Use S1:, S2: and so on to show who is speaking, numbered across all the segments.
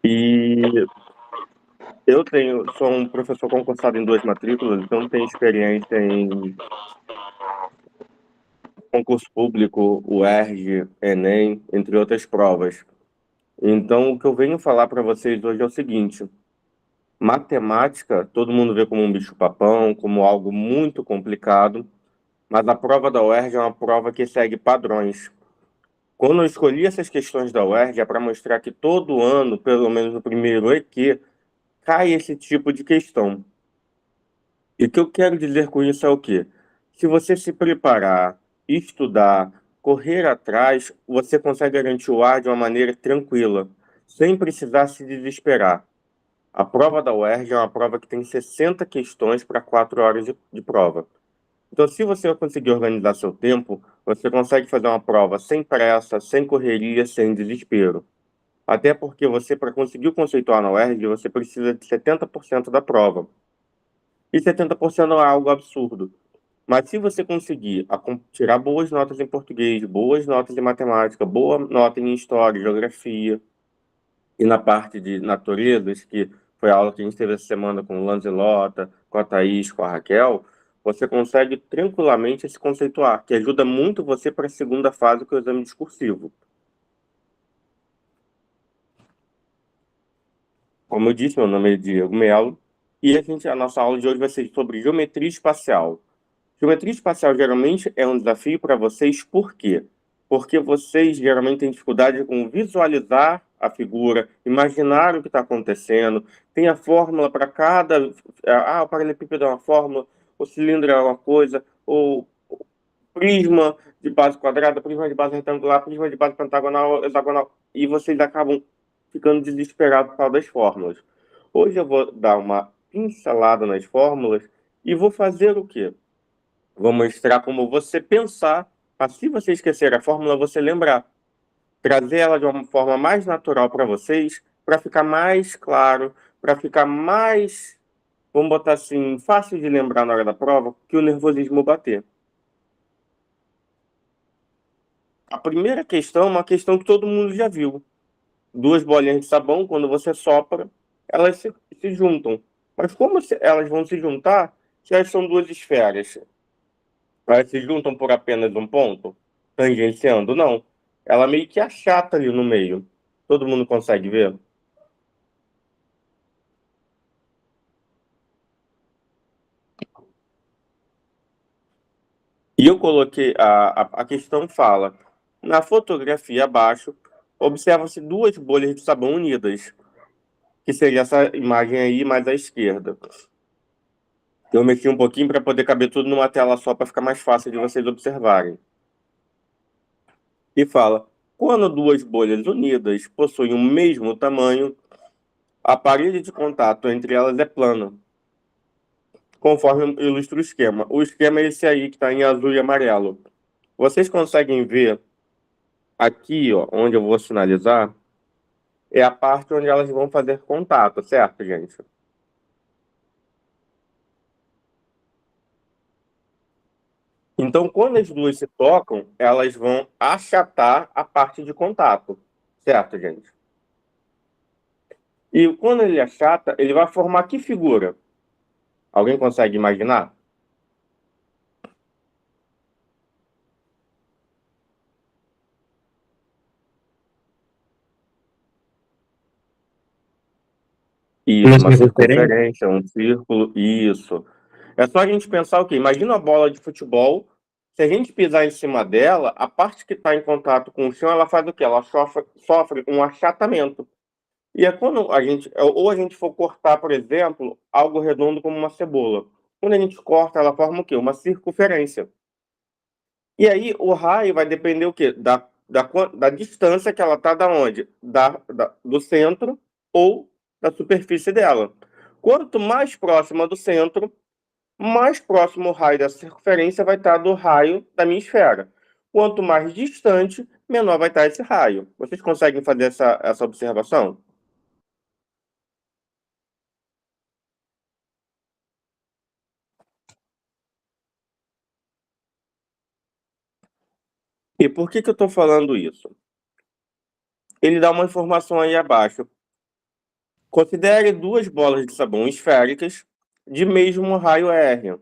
S1: E sou um professor concursado em 2 matrículas, então tenho experiência em concurso público, UERJ, Enem, entre outras provas. Então, o que eu venho falar para vocês hoje é o seguinte: matemática, todo mundo vê como um bicho-papão, como algo muito complicado, mas a prova da UERJ é uma prova que segue padrões. Quando eu escolhi essas questões da UERJ, é para mostrar que todo ano, pelo menos no primeiro EQ, cai esse tipo de questão. E o que eu quero dizer com isso é o quê? Se você se preparar, estudar, correr atrás, você consegue garantir o ar de uma maneira tranquila, sem precisar se desesperar. A prova da UERJ é uma prova que tem 60 questões para 4 horas de prova. Então, se você conseguir organizar seu tempo, você consegue fazer uma prova sem pressa, sem correria, sem desespero. Até porque você, para conseguir conceituar na UERJ, você precisa de 70% da prova. E 70% não é algo absurdo. Mas se você conseguir tirar boas notas em português, boas notas em matemática, boa nota em história, geografia, e na parte de naturezas, que foi a aula que a gente teve essa semana com o Lanzelota, com a Thaís, com a Raquel, você consegue tranquilamente se conceituar, que ajuda muito você para a segunda fase, que é o exame discursivo. Como eu disse, meu nome é Diego Melo, e a nossa aula de hoje vai ser sobre geometria espacial. Geometria espacial geralmente é um desafio para vocês, por quê? Porque vocês geralmente têm dificuldade com visualizar a figura, imaginar o que está acontecendo, tem a fórmula para cada. O paralelepípedo é uma fórmula, o cilindro é uma coisa, o prisma de base quadrada, prisma de base retangular, prisma de base pentagonal, hexagonal, e vocês acabam ficando desesperados por causa das fórmulas. Hoje eu vou dar uma pincelada nas fórmulas e vou fazer o quê? Vou mostrar como você pensar, para se você esquecer a fórmula, você lembrar. Trazer ela de uma forma mais natural para vocês, para ficar mais claro, para ficar mais, vamos botar assim, fácil de lembrar na hora da prova, que o nervosismo bater. A primeira questão é uma questão que todo mundo já viu. Duas bolinhas de sabão, quando você sopra, elas se juntam. Mas como elas vão se juntar se elas são duas esferas? Elas se juntam por apenas um ponto, tangenciando? Não. Ela meio que achata ali no meio. Todo mundo consegue ver? E eu coloquei, a questão fala, na fotografia abaixo, observam-se duas bolhas de sabão unidas, que seria essa imagem aí mais à esquerda. Eu mexi um pouquinho para poder caber tudo numa tela só, para ficar mais fácil de vocês observarem. E fala, quando duas bolhas unidas possuem o mesmo tamanho, a parede de contato entre elas é plana, conforme ilustra o esquema. O esquema é esse aí que está em azul e amarelo. Vocês conseguem ver aqui, ó, onde eu vou sinalizar, é a parte onde elas vão fazer contato, certo, gente? Então, quando as duas se tocam, elas vão achatar a parte de contato, certo, gente? E quando ele achata, ele vai formar que figura? Alguém consegue imaginar? Isso,
S2: Uma
S1: uma
S2: circunferência?
S1: circunferência, um círculo, isso. É só a gente pensar o quê? Imagina uma bola de futebol. Se a gente pisar em cima dela, a parte que está em contato com o chão, ela faz o quê? Ela sofre um achatamento. E é quando a gente, ou a gente for cortar, por exemplo, algo redondo como uma cebola. Quando a gente corta, ela forma o quê? Uma circunferência. E aí o raio vai depender o quê? Da distância que ela está da onde? Do centro ou da superfície dela. Quanto mais próxima do centro, mais próximo o raio da circunferência vai estar do raio da minha esfera. Quanto mais distante, menor vai estar esse raio. Vocês conseguem fazer essa observação? E por que que eu estou falando isso? Ele dá uma informação aí abaixo. Considere duas bolas de sabão esféricas de mesmo raio R,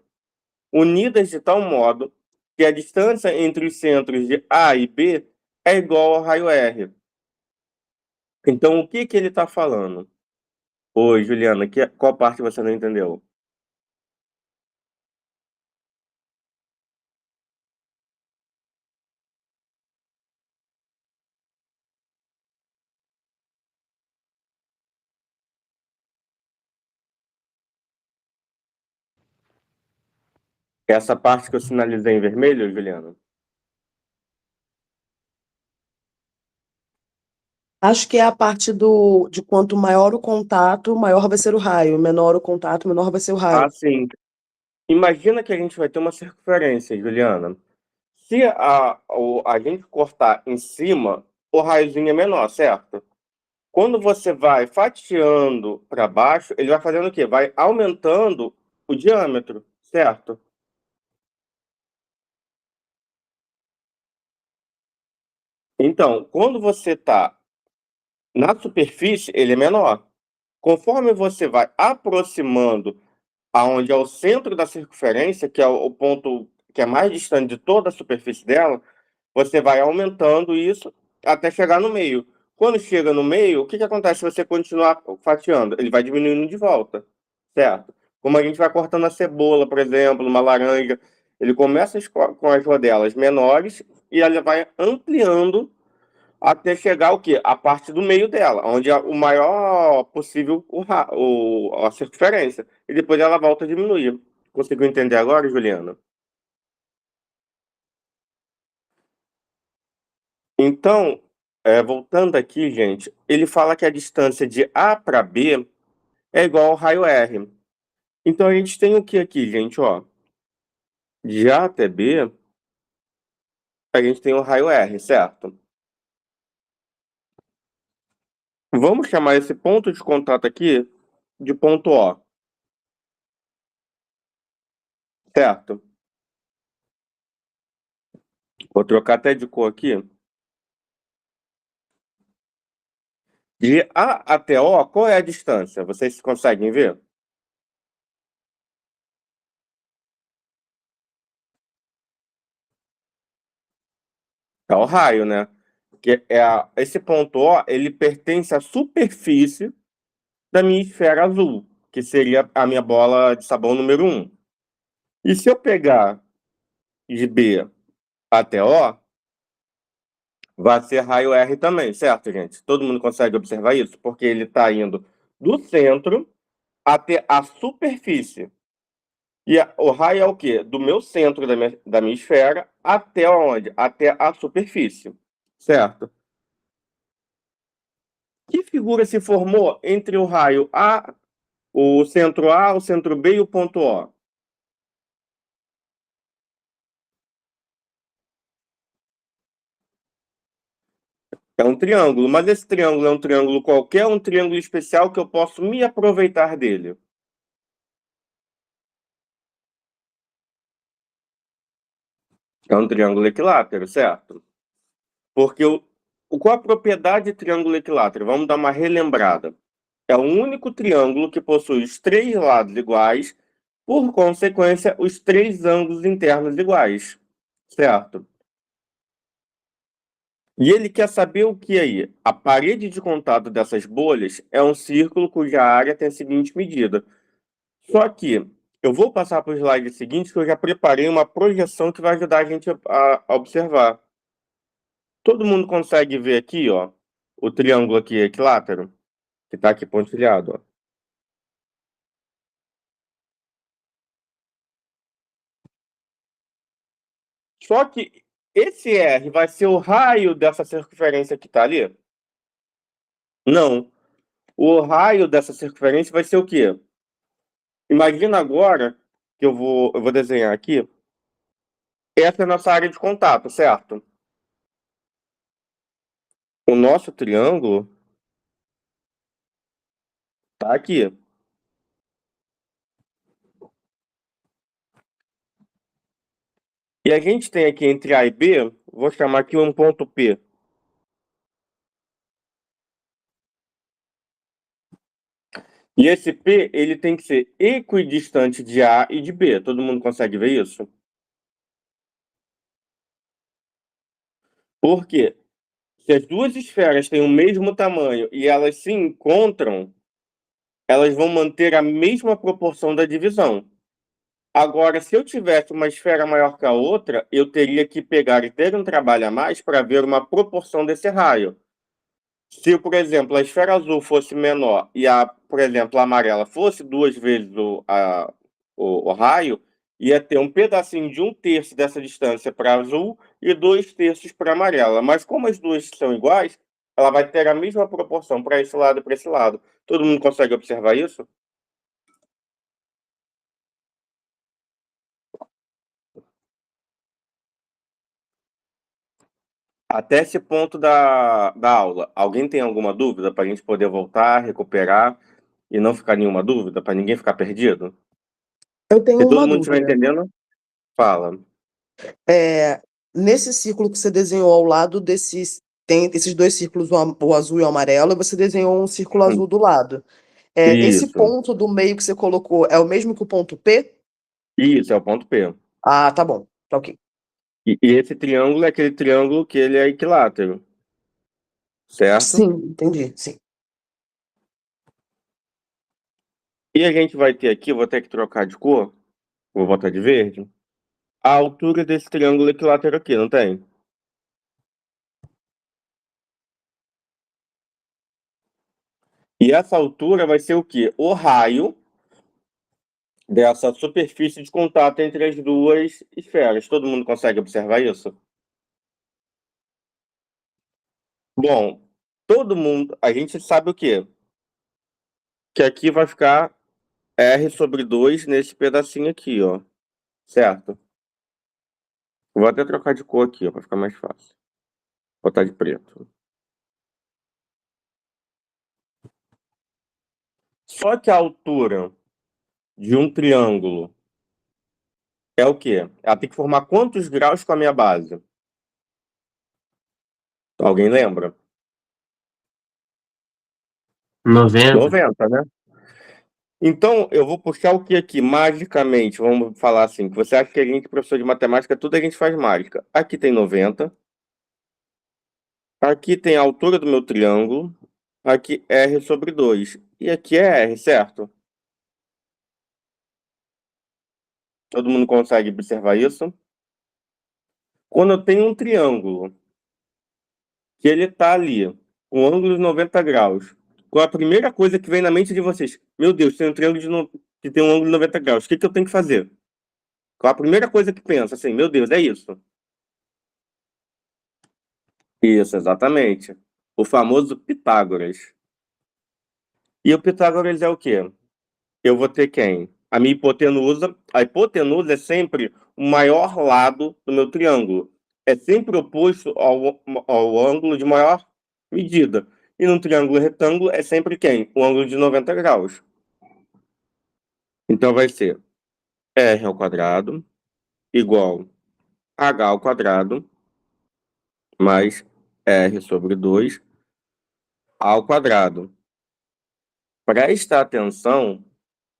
S1: unidas de tal modo que a distância entre os centros de A e B é igual ao raio R. Então, o que que ele está falando? Oi, Juliana, qual parte você não entendeu? Essa parte que eu sinalizei em vermelho, Juliana?
S2: Acho que é a parte de quanto maior o contato, maior vai ser o raio. Menor o contato, menor vai ser o
S1: Ah,
S2: raio.
S1: sim. Imagina que a gente vai ter uma circunferência, Juliana. Se a gente cortar em cima, o raiozinho é menor, certo? Quando você vai fatiando para baixo, ele vai fazendo o quê? Vai aumentando o diâmetro, certo? Então, quando você está na superfície, ele é menor. Conforme você vai aproximando aonde é o centro da circunferência, que é o ponto que é mais distante de toda a superfície dela, você vai aumentando isso até chegar no meio. Quando chega no meio, o que que acontece se você continuar fatiando? Ele vai diminuindo de volta, certo? Como a gente vai cortando a cebola, por exemplo, uma laranja, ele começa com as rodelas menores e ela vai ampliando até chegar o quê? A parte do meio dela, onde é o maior possível a circunferência. E depois ela volta a diminuir. Conseguiu entender agora, Juliana? Então, voltando aqui, gente, ele fala que a distância de A para B é igual ao raio R. Então a gente tem o que aqui, gente? Ó, de A até B, a gente tem o raio R, certo? Vamos chamar esse ponto de contato aqui de ponto O, certo? Vou trocar até de cor aqui. De A até O, qual é a distância? Vocês conseguem ver? É o raio, né? Esse ponto O, ele pertence à superfície da minha esfera azul, que seria a minha bola de sabão número um. E se eu pegar de B até O, vai ser raio R também, certo, gente? Todo mundo consegue observar isso? Porque ele está indo do centro até a superfície. E o raio é o quê? Do meu centro da minha esfera até onde? Até a superfície, certo? Que figura se formou entre o raio A, o centro B e o ponto O? É um triângulo, mas esse triângulo é um triângulo qualquer, um triângulo especial que eu posso me aproveitar dele. É um triângulo equilátero, certo? Porque qual a propriedade de triângulo equilátero? Vamos dar uma relembrada. É o único triângulo que possui os três lados iguais, por consequência, os três ângulos internos iguais, certo? E ele quer saber o que aí? A parede de contato dessas bolhas é um círculo cuja área tem a seguinte medida. Só que eu vou passar para o slide seguinte, que eu já preparei uma projeção que vai ajudar a gente a observar. Todo mundo consegue ver aqui, ó, o triângulo aqui equilátero, que está aqui pontilhado, ó. Só que esse R vai ser o raio dessa circunferência que está ali? Não. O raio dessa circunferência vai ser o quê? Imagina agora que eu vou desenhar aqui. Essa é a nossa área de contato, certo? O nosso triângulo está aqui. E a gente tem aqui entre A e B, vou chamar aqui um ponto P. E esse P, ele tem que ser equidistante de A e de B. Todo mundo consegue ver isso? Por quê? Se as duas esferas têm o mesmo tamanho e elas se encontram, elas vão manter a mesma proporção da divisão. Agora, se eu tivesse uma esfera maior que a outra, eu teria que pegar e ter um trabalho a mais para ver uma proporção desse raio. Se, por exemplo, a esfera azul fosse menor e por exemplo, a amarela fosse duas vezes o raio, ia ter um pedacinho de um terço dessa distância para azul e dois terços para amarela. Mas como as duas são iguais, ela vai ter a mesma proporção para esse lado e para esse lado. Todo mundo consegue observar isso? Até esse ponto da aula, alguém tem alguma dúvida para a gente poder voltar, recuperar e não ficar nenhuma dúvida, para ninguém ficar perdido?
S2: Eu tenho
S1: Se todo
S2: uma
S1: mundo estiver
S2: dúvida.
S1: entendendo, fala.
S2: É, nesse círculo que você desenhou ao lado desses, tem esses dois círculos, o azul e o amarelo, e você desenhou um círculo azul do lado. Esse
S1: Isso,
S2: ponto do meio que você colocou é o mesmo que o ponto P?
S1: isso é o ponto P.
S2: Ah, tá bom. Tá ok.
S1: E esse triângulo é aquele triângulo que ele é equilátero, certo?
S2: Sim, entendi. Sim.
S1: E a gente vai ter aqui, vou ter que trocar de cor, vou botar de verde, a altura desse triângulo equilátero aqui, não tem? E essa altura vai ser o quê? O raio dessa superfície de contato entre as duas esferas. Todo mundo consegue observar isso? Bom, todo mundo, a gente sabe o quê? Que aqui vai ficar R sobre 2 nesse pedacinho aqui, ó. Certo? Vou até trocar de cor aqui, ó, para ficar mais fácil. Vou botar de preto. Só que a altura de um triângulo é o quê? Ela tem que formar quantos graus com a minha base? Alguém lembra?
S3: 90.
S1: 90, né? Então, eu vou puxar o que aqui? Magicamente, vamos falar assim, que você acha que a gente, professor de matemática, tudo a gente faz mágica. Aqui tem 90, aqui tem a altura do meu triângulo, aqui R sobre 2. E aqui é R, certo? Todo mundo consegue observar isso? Quando eu tenho um triângulo, que ele tá ali, com ângulo de 90 graus, qual a primeira coisa que vem na mente de vocês? Meu Deus, tem um triângulo que tem um ângulo de 90 graus, o que que eu tenho que fazer? Qual a primeira coisa que pensa? Assim, meu Deus, é isso. Isso, exatamente. O famoso Pitágoras. E o Pitágoras é o quê? Eu vou ter quem? A minha hipotenusa. A hipotenusa é sempre o maior lado do meu triângulo. É sempre oposto ao ângulo de maior medida. E num triângulo retângulo é sempre quem? O ângulo de 90 graus. Então vai ser R ao quadrado igual H ao quadrado mais R sobre 2 ao quadrado. Presta atenção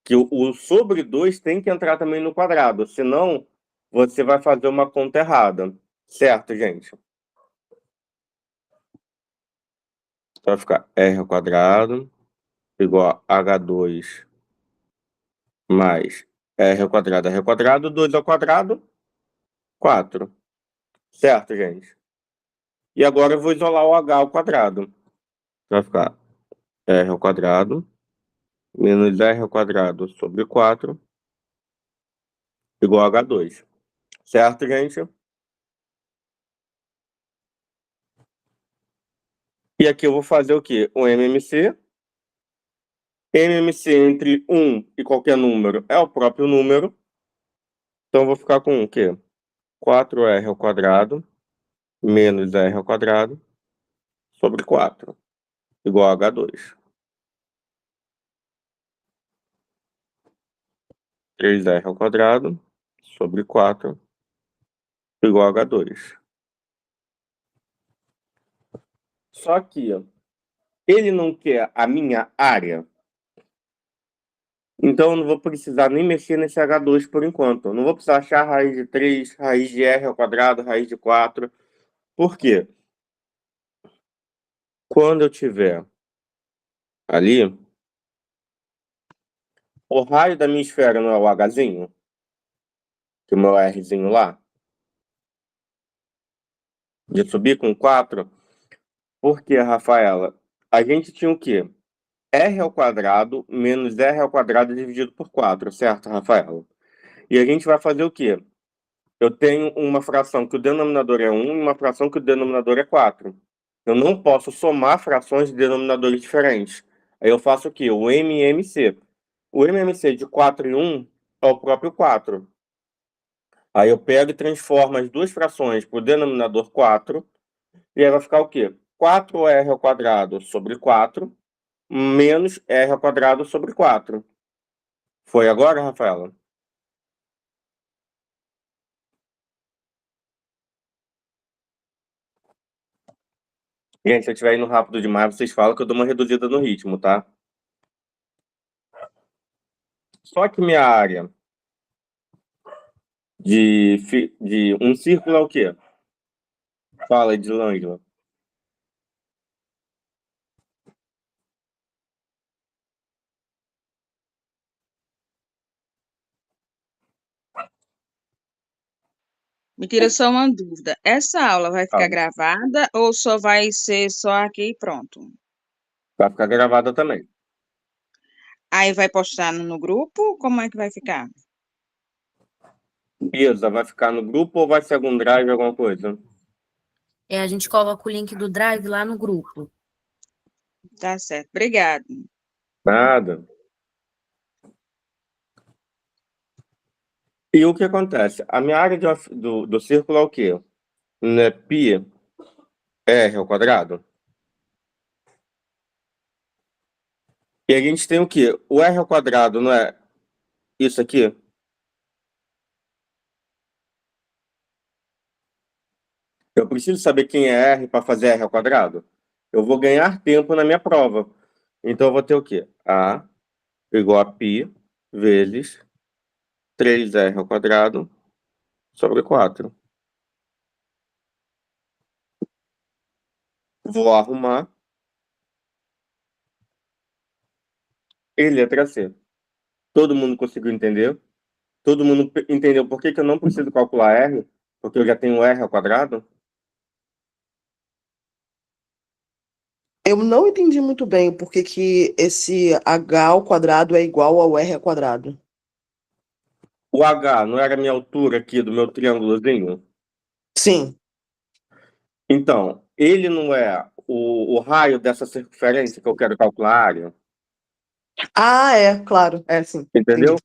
S1: que o sobre 2 tem que entrar também no quadrado, senão você vai fazer uma conta errada. Certo, gente? Vai ficar R ao quadrado igual a H2 mais R ao quadrado, 2 ao quadrado, 4. Certo, gente? E agora eu vou isolar o H ao quadrado. Vai ficar R ao quadrado menos R ao quadrado sobre 4 igual a H2. Certo, gente? E aqui eu vou fazer o quê? O MMC. MMC entre 1 e qualquer número é o próprio número. Então eu vou ficar com o quê? 4R ao quadrado menos R ao quadrado sobre 4 igual a H2. 3R ao quadrado sobre 4 igual a H2. Só que ó, ele não quer a minha área. Então, eu não vou precisar nem mexer nesse H2 por enquanto. Eu não vou precisar achar raiz de 3, raiz de R ao quadrado, raiz de 4. Por quê? Quando eu tiver ali, o raio da minha esfera não é o Hzinho? Que é o meu Rzinho lá? De subir com 4? Por quê, Rafaela? A gente tinha o quê? R ao quadrado menos R ao quadrado dividido por 4, certo, Rafaela? E a gente vai fazer o quê? Eu tenho uma fração que o denominador é 1 e uma fração que o denominador é 4. Eu não posso somar frações de denominadores diferentes. Aí eu faço o quê? O MMC. O MMC de 4 e 1 é o próprio 4. Aí eu pego e transformo as duas frações para o denominador 4, e aí vai ficar o quê? 4R ao quadrado sobre 4, menos R ao quadrado sobre 4. Foi agora, Rafaela? Gente, se eu estiver indo rápido demais, vocês falam que eu dou uma reduzida no ritmo, tá? Só que minha área de um círculo é o quê? Fala, Edilângela.
S4: Me tira só uma dúvida. Essa aula vai ficar
S1: Fala.
S4: gravada ou só vai ser só aqui e pronto?
S1: Vai ficar gravada também.
S4: Aí vai postar no grupo? Como é que vai ficar?
S1: Isa, vai ficar no grupo ou vai ser algum drive, alguma coisa?
S5: A gente coloca o link do Drive lá no grupo.
S4: Tá certo. Obrigada.
S1: Nada. E o que acontece? A minha área do círculo é o quê? Né? Π R ao quadrado. E a gente tem o quê? O R ao quadrado não é isso aqui? Eu preciso saber quem é R para fazer R ao quadrado? Eu vou ganhar tempo na minha prova. Então eu vou ter o quê? A igual a π vezes 3R ao quadrado sobre 4. Vou arrumar. E letra C. Todo mundo conseguiu entender? Todo mundo entendeu por que eu não preciso calcular R? Porque eu já tenho R ao quadrado?
S2: Eu não entendi muito bem por que que esse h ao quadrado é igual ao r ao quadrado.
S1: O H não era a minha altura aqui do meu triângulozinho?
S2: Sim.
S1: Então, ele não é o raio dessa circunferência que eu quero calcular a área?
S2: Ah, é, claro. É, sim.
S1: Entendeu?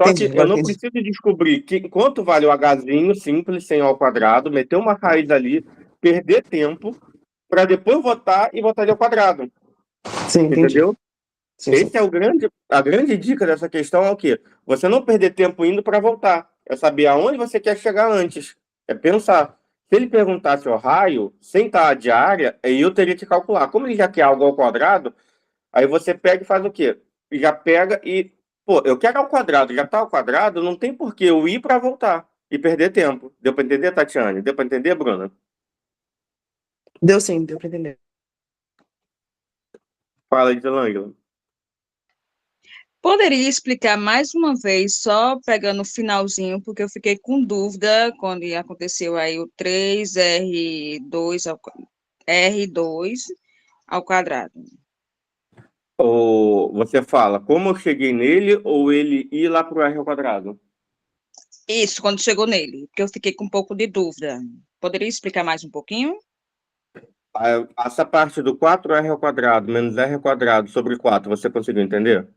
S1: Só
S2: Entendi,
S1: que eu
S2: agora
S1: não
S2: entendi.
S1: preciso descobrir quanto vale o Hzinho simples, sem O ao quadrado, meter uma raiz ali, perder tempo, para depois votar e votar ele ao quadrado.
S2: Sim, entendi.
S1: Entendeu?
S2: Sim, sim.
S1: Esse é a grande dica dessa questão é o quê? Você não perder tempo indo para voltar. É saber aonde você quer chegar antes. É pensar. Se ele perguntasse o raio, sem estar de área, aí eu teria que calcular. Como ele já quer algo ao quadrado, aí você pega e faz o quê? Já pega e... Pô, eu quero ao quadrado, já está ao quadrado, não tem por que eu ir para voltar e perder tempo. Deu para entender, Tatiane? Deu para entender, Bruna?
S2: Deu sim, deu para entender.
S1: Fala, Edilângela.
S4: Poderia explicar mais uma vez, só pegando o finalzinho, porque eu fiquei com dúvida quando aconteceu aí o 3R2 R2 ao quadrado.
S1: Ou você fala como eu cheguei nele ou ele ir lá para o R ao quadrado?
S4: Isso, quando chegou nele, porque eu fiquei com um pouco de dúvida. Poderia explicar mais um pouquinho?
S1: Essa parte do 4R ao quadrado menos R ao quadrado sobre 4, você conseguiu entender?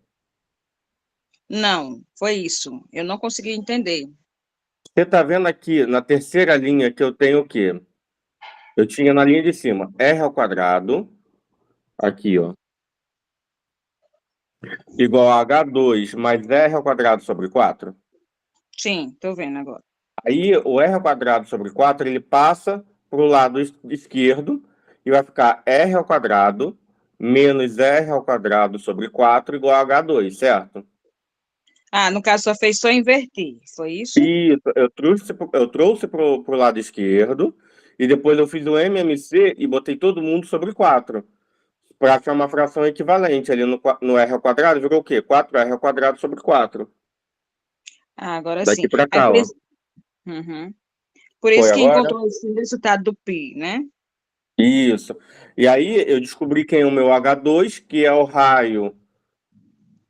S4: Não, foi isso. Eu não consegui entender.
S1: Você está vendo aqui na terceira linha que eu tenho o quê? Eu tinha na linha de cima R ao quadrado, aqui, ó, igual a H2 mais R ao quadrado sobre 4.
S4: Sim, estou vendo agora.
S1: Aí o R ao quadrado sobre 4 ele passa para o lado esquerdo e vai ficar R ao quadrado menos R ao quadrado sobre 4 igual a H2, certo?
S4: Ah, no caso, só fez só inverter, foi isso?
S1: Isso, eu trouxe pro lado esquerdo e depois eu fiz o MMC e botei todo mundo sobre 4 para achar uma fração equivalente ali no r ao quadrado, virou o quê? 4r ao quadrado sobre 4.
S4: Ah, agora sim.
S1: Daqui para
S4: Aí,
S1: cá,
S4: por
S1: ó.
S4: isso, Uhum. Por
S1: Foi
S4: isso que
S1: agora?
S4: encontrou esse resultado do π, né?
S1: Isso. E aí eu descobri quem é o meu H2, que é o raio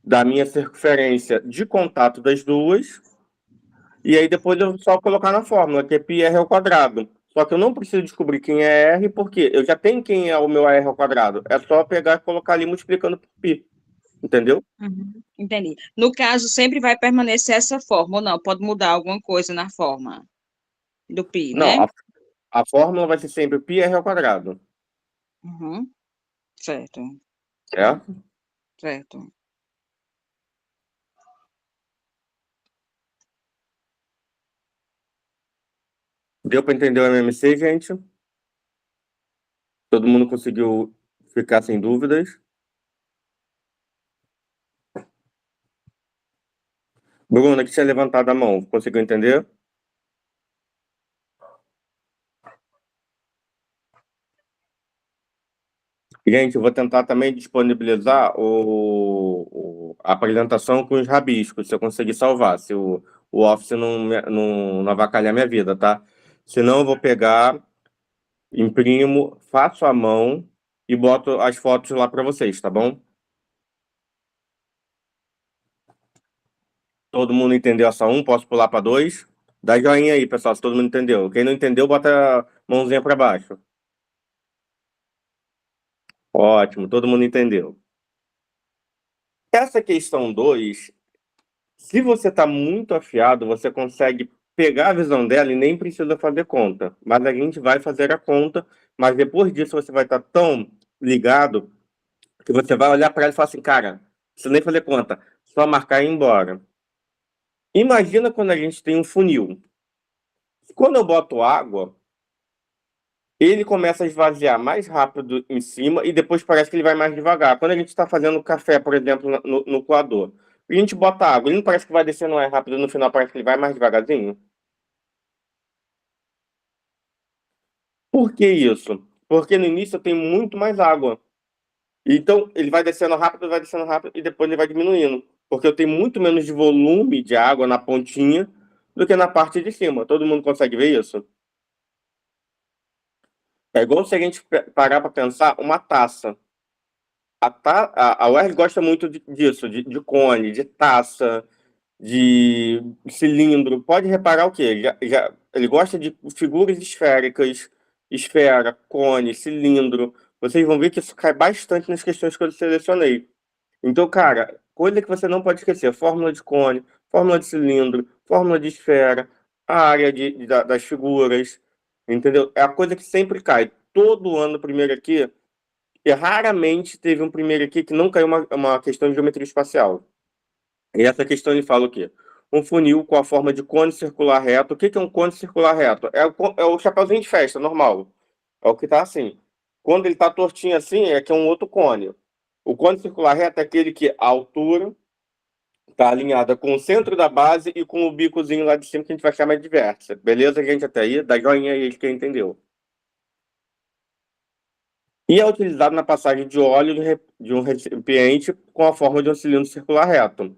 S1: da minha circunferência de contato das duas. E aí depois eu só colocar na fórmula, que é πr ao quadrado. Só que eu não preciso descobrir quem é R, porque eu já tenho quem é o meu R ao quadrado. É só pegar e colocar ali multiplicando por π. Entendeu?
S4: Uhum. Entendi. No caso, sempre vai permanecer essa forma, ou não? Pode mudar alguma coisa na forma do π,
S1: Não,
S4: né?
S1: a fórmula vai ser sempre πr ao quadrado.
S4: Uhum. Certo,
S1: Certo?
S4: certo.
S1: Deu para entender o MMC, gente? Todo mundo conseguiu ficar sem dúvidas? Bruna, que tinha levantado a mão, conseguiu entender? Gente, eu vou tentar também disponibilizar a apresentação com os rabiscos, se eu conseguir salvar, se o Office não avacalhar minha vida, tá? Senão eu vou pegar, imprimo, faço à mão e boto as fotos lá para vocês, tá bom? Todo mundo entendeu essa 1? Posso pular para 2? Dá joinha aí, pessoal, se todo mundo entendeu. Quem não entendeu, bota a mãozinha para baixo. Ótimo, todo mundo entendeu. Essa questão 2, se você está muito afiado, você consegue pegar a visão dela e nem precisa fazer conta. Mas a gente vai fazer a conta, mas depois disso você vai estar tão ligado que você vai olhar para ela e falar assim, cara, não precisa nem fazer conta, só marcar e ir embora. Imagina quando a gente tem um funil. Quando eu boto água, ele começa a esvaziar mais rápido em cima e depois parece que ele vai mais devagar. Quando a gente está fazendo café, por exemplo, no coador, a gente bota água, ele não parece que vai descendo mais rápido, no final parece que ele vai mais devagarzinho? Por que isso? Porque no início eu tenho muito mais água. Então ele vai descendo rápido e depois ele vai diminuindo. Porque eu tenho muito menos de volume de água na pontinha do que na parte de cima. Todo mundo consegue ver isso? É igual se a gente parar para pensar uma taça. A UERJ gosta muito disso, de cone, de taça, de cilindro. Pode reparar o quê? Ele gosta de figuras esféricas, esfera, cone, cilindro. Vocês vão ver que isso cai bastante nas questões que eu selecionei. Então, cara, coisa que você não pode esquecer: fórmula de cone, fórmula de cilindro, fórmula de esfera, a área das figuras, entendeu? É a coisa que sempre cai. Todo ano, primeiro aqui, e raramente teve um primeiro aqui que não caiu uma questão de geometria espacial. E essa questão ele fala o quê? Um funil com a forma de cone circular reto. O que que é um cone circular reto? É o chapeuzinho de festa, normal. É o que está assim. Quando ele está tortinho assim, é que é um outro cone. O cone circular reto é aquele que a altura está alinhada com o centro da base e com o bicozinho lá de cima, que a gente vai chamar de vértice. Beleza, gente? Até aí? Dá joinha aí, quem entendeu. E é utilizado na passagem de óleo de um recipiente com a forma de um cilindro circular reto.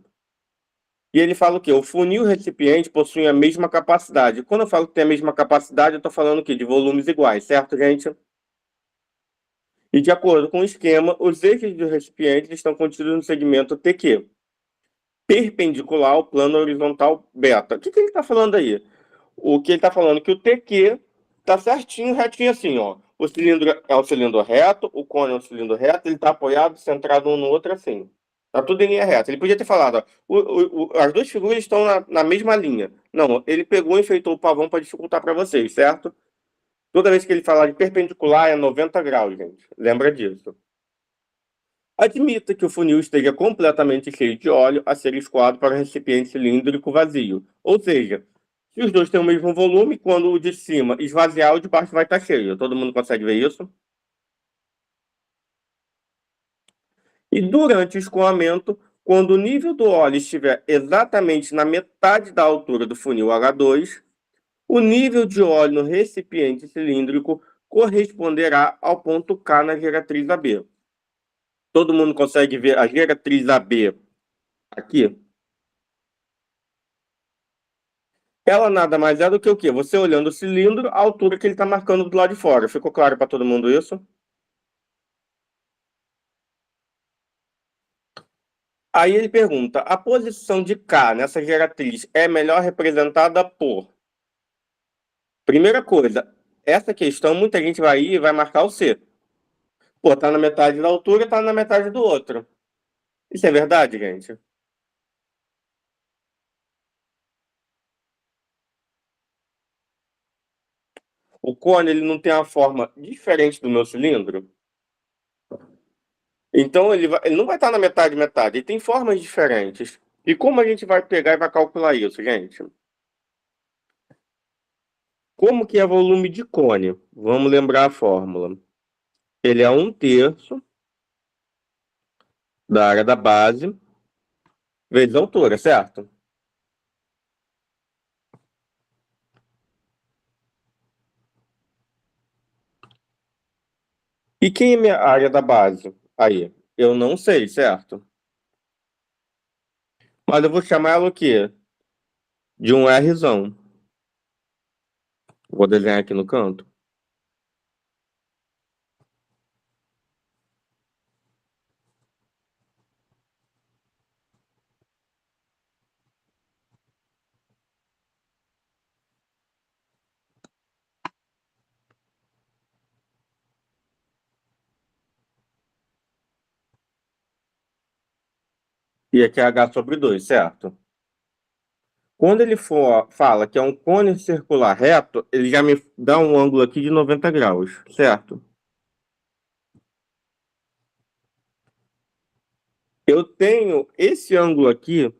S1: E ele fala o quê? O funil e o recipiente possuem a mesma capacidade. Quando eu falo que tem a mesma capacidade, eu estou falando o quê? De volumes iguais, certo, gente? E de acordo com o esquema, os eixos do recipiente estão contidos no segmento TQ, perpendicular ao plano horizontal beta. O que ele está falando aí? O que ele está falando é que o TQ está certinho, retinho assim, ó. O cilindro é um cilindro reto, o cone é um cilindro reto, ele está apoiado, centrado um no outro assim. Tá tudo em linha reta. Ele podia ter falado, ó, as duas figuras estão na mesma linha. Não, ele pegou e enfeitou o pavão para dificultar para vocês, certo? Toda vez que ele falar de perpendicular é 90 graus, gente. Lembra disso. Admita que o funil esteja completamente cheio de óleo a ser escoado para um recipiente cilíndrico vazio. Ou seja, se os dois têm o mesmo volume, quando o de cima esvaziar, o de baixo vai estar cheio. Todo mundo consegue ver isso? E durante o escoamento, Quando o nível do óleo estiver exatamente na metade da altura do funil H2, o nível de óleo no recipiente cilíndrico corresponderá ao ponto K na geratriz AB. Todo mundo consegue ver a geratriz AB aqui? Ela nada mais é do que o quê? Você olhando o cilindro, a altura que ele está marcando do lado de fora. Ficou claro para todo mundo isso? Aí ele pergunta, a posição de K nessa geratriz é melhor representada por... Primeira coisa, essa questão muita gente vai ir e vai marcar o C. Pô, tá na metade da altura, tá na metade do outro. Isso é verdade, gente? O cone, ele não tem uma forma diferente do meu cilindro? Então, ele não vai estar na metade, metade. Ele tem formas diferentes. E como a gente vai pegar e vai calcular isso, gente? Como que é volume de cone? Vamos lembrar a fórmula. Ele é 1/3 da área da base vezes a altura, certo? E quem é minha área da base? Aí, eu não sei, certo? Mas eu vou chamar ela o quê? De um Rzão. Vou desenhar aqui no canto. E aqui é H/2, certo? Quando ele fala que é um cone circular reto, ele já me dá um ângulo aqui de 90 graus, certo? Eu tenho esse ângulo aqui,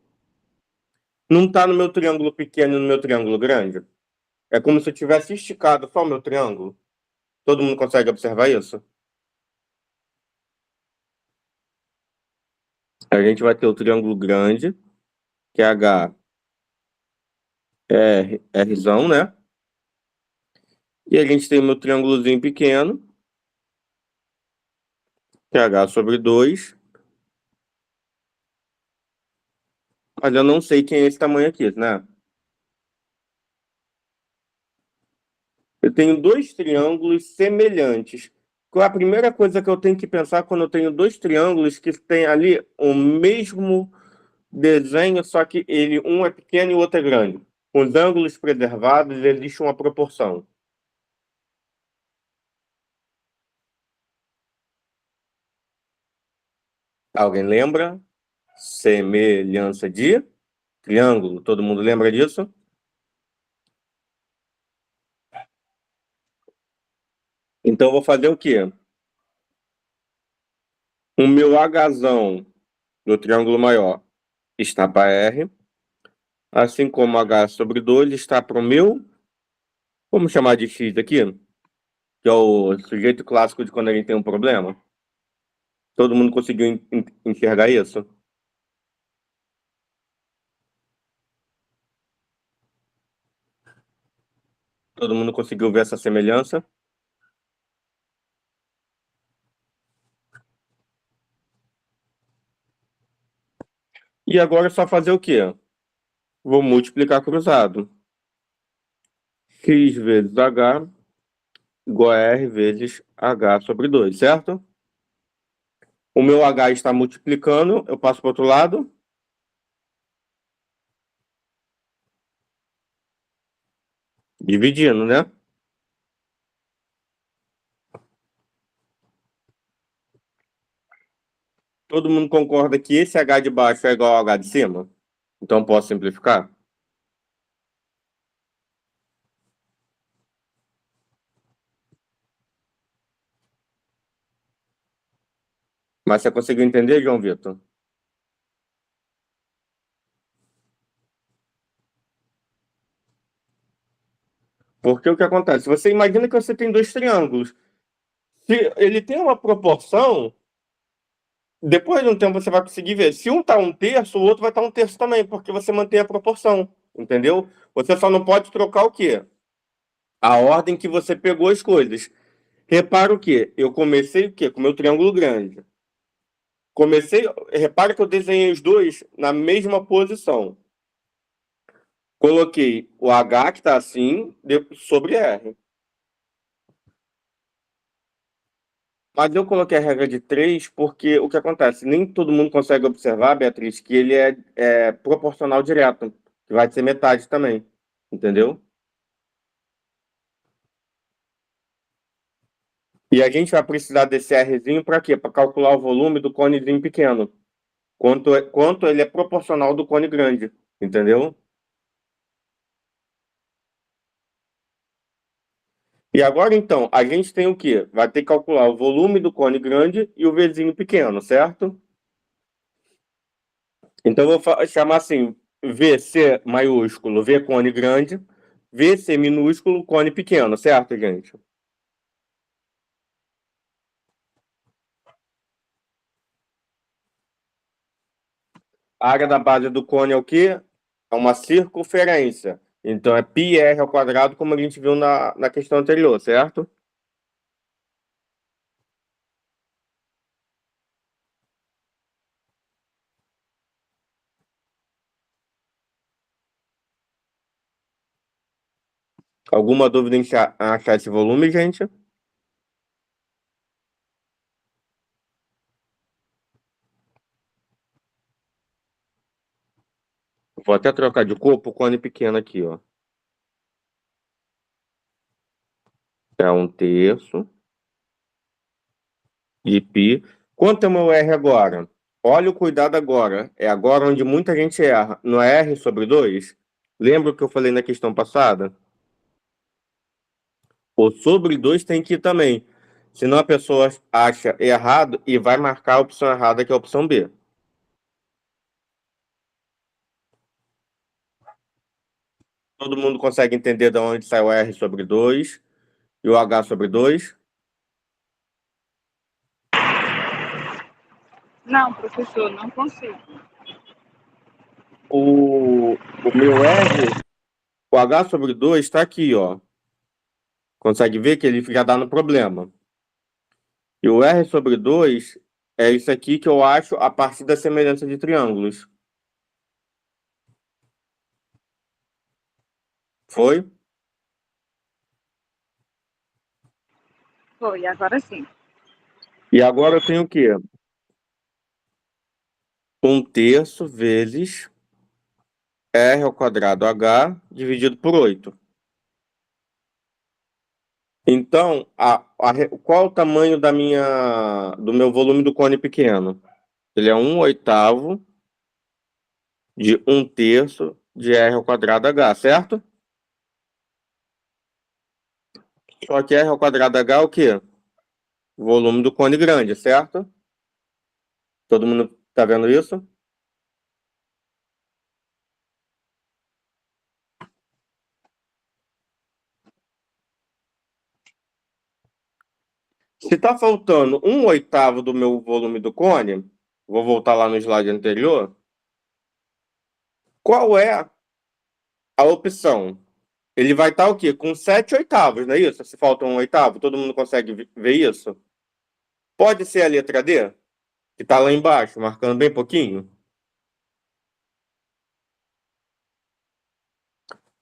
S1: não está no meu triângulo pequeno e no meu triângulo grande? É como se eu tivesse esticado só o meu triângulo. Todo mundo consegue observar isso? A gente vai ter o triângulo grande, que é Rzão, né? E a gente tem o meu triângulozinho pequeno, que é H/2. Mas eu não sei quem é esse tamanho aqui, né? Eu tenho dois triângulos semelhantes. Qual é a primeira coisa que eu tenho que pensar quando eu tenho dois triângulos que têm ali o mesmo desenho, só que um é pequeno e o outro é grande? Com os ângulos preservados, existe uma proporção. Alguém lembra? Semelhança de triângulo. Todo mundo lembra disso? Então, eu vou fazer o quê? O meu Hzão no triângulo maior está para R, assim como H/2 está para o meu, vamos chamar de X aqui, que é o sujeito clássico de quando a gente tem um problema. Todo mundo conseguiu enxergar isso? Todo mundo conseguiu ver essa semelhança? E agora é só fazer o quê? Vou multiplicar cruzado. X vezes H igual a R vezes H/2, certo? O meu H está multiplicando, eu passo para o outro lado. Dividindo, né? Todo mundo concorda que esse H de baixo é igual ao H de cima? Então posso simplificar? Mas você conseguiu entender, João Vitor? Porque o que acontece? Você imagina que você tem dois triângulos. Se ele tem uma proporção, Depois de um tempo você vai conseguir ver. Se um tá um terço, o outro vai estar um terço também, porque você mantém a proporção, entendeu? Você só não pode trocar o quê? A ordem que você pegou as coisas. Repara o quê? Eu comecei o quê? Com o meu triângulo grande. Repara que eu desenhei os dois na mesma posição. Coloquei o H, que está assim, sobre R. Mas eu coloquei a regra de 3 porque o que acontece? Nem todo mundo consegue observar, Beatriz, que ele é proporcional direto, que vai ser metade também. Entendeu? E a gente vai precisar desse Rzinho para quê? Para calcular o volume do conezinho pequeno. Quanto ele é proporcional do cone grande. Entendeu? E agora, então, a gente tem o quê? Vai ter que calcular o volume do cone grande e o Vzinho pequeno, certo? Então, eu vou chamar assim, VC maiúsculo, V cone grande, VC minúsculo, cone pequeno, certo, gente? A área da base do cone é o quê? É uma circunferência. Então, é πr ao quadrado, como a gente viu na questão anterior, certo? Alguma dúvida em achar esse volume, gente? Vou até trocar de cor pro cone pequeno aqui, ó. É um terço de π. Quanto é o meu R agora? Olha o cuidado agora. É agora onde muita gente erra. No R sobre 2. Lembra o que eu falei na questão passada? O sobre 2 tem que ir também. Senão a pessoa acha errado e vai marcar a opção errada, que é a opção B. Todo mundo consegue entender de onde sai o R sobre 2 e o H sobre 2?
S4: Não, professor, não consigo.
S1: O meu R, o H sobre 2 está aqui, ó. Consegue ver que ele já dá no problema. E o R sobre 2 é isso aqui que eu acho a partir da semelhança de triângulos. Foi?
S4: Foi, agora sim.
S1: E agora eu tenho o quê? Um terço vezes R ao quadrado H dividido por 8. Então, qual é o tamanho do meu volume do cone pequeno? Ele é 1/8 de 1/3 de R ao quadrado H, certo? Só que R ao quadrado H é o quê? O volume do cone grande, certo? Todo mundo tá vendo isso? Se tá faltando 1/8 do meu volume do cone, vou voltar lá no slide anterior, qual é a opção? Ele vai estar o quê? Com 7/8, não é isso? Se falta 1/8, todo mundo consegue ver isso? Pode ser a letra D, que está lá embaixo, marcando bem pouquinho?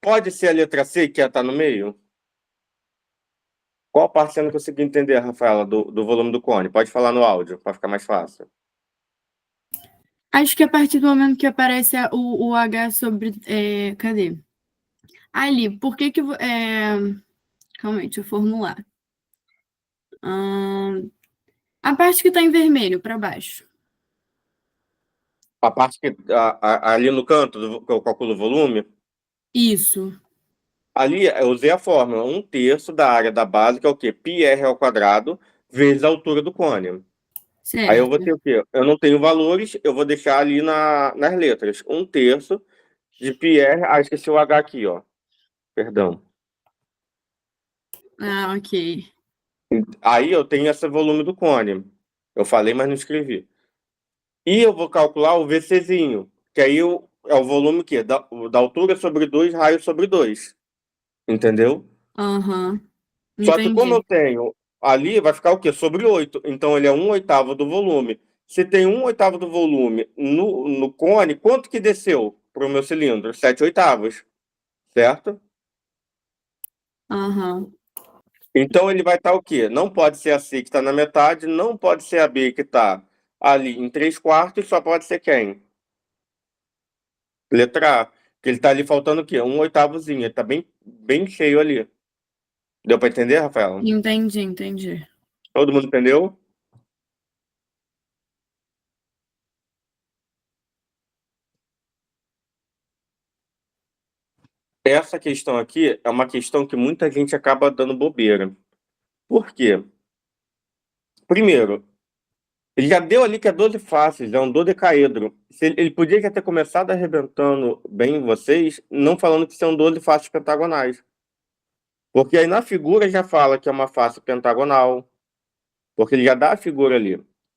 S1: Pode ser a letra C, que está no meio? Qual parte você não conseguiu entender, Rafaela, do volume do cone? Pode falar no áudio, para ficar mais fácil.
S6: Acho que a partir do momento que aparece o H sobre. Cadê? Ali, por que que. Calma aí, deixa eu formular. A parte que está em vermelho, para baixo.
S1: A parte que ali no canto, que eu calculo o volume,
S6: Isso,
S1: ali eu usei a fórmula, 1/3 da área da base, que é o quê? πr ao quadrado, vezes a altura do cone. Aí eu vou ter
S6: certo.
S1: o quê? Eu não tenho valores, eu vou deixar ali nas letras. 1/3 de πr. Ah, esqueci o H aqui, ó. Perdão.
S6: Ah, ok.
S1: Aí eu tenho esse volume do cone. Eu falei, mas não escrevi. E eu vou calcular o VCzinho, que aí é o volume que da altura sobre 2, raio sobre 2. Entendeu?
S6: Aham.
S1: Só que como eu
S6: Entendi.
S1: tenho ali, vai ficar o quê? Sobre 8. Então ele é 1/8 do volume. Se tem 1/8 do volume no cone, quanto que desceu para o meu cilindro? 7/8, certo?
S6: Aham.
S1: Então ele vai estar o quê? Não pode ser a C que está na metade, não pode ser a B que está ali em 3/4, só pode ser quem? Letra A. Que ele está ali faltando o quê? 1/8zinho. Ele está bem cheio ali. Deu para entender, Rafaela?
S6: Entendi.
S1: Todo mundo entendeu? Essa questão aqui é uma questão que muita gente acaba dando bobeira. Por quê? Primeiro, ele já deu ali que é 12 faces, é um dodecaedro. Ele podia já ter começado arrebentando bem vocês, não falando que são 12 faces pentagonais. Porque aí na figura já fala que é uma face pentagonal, porque ele já dá a figura ali.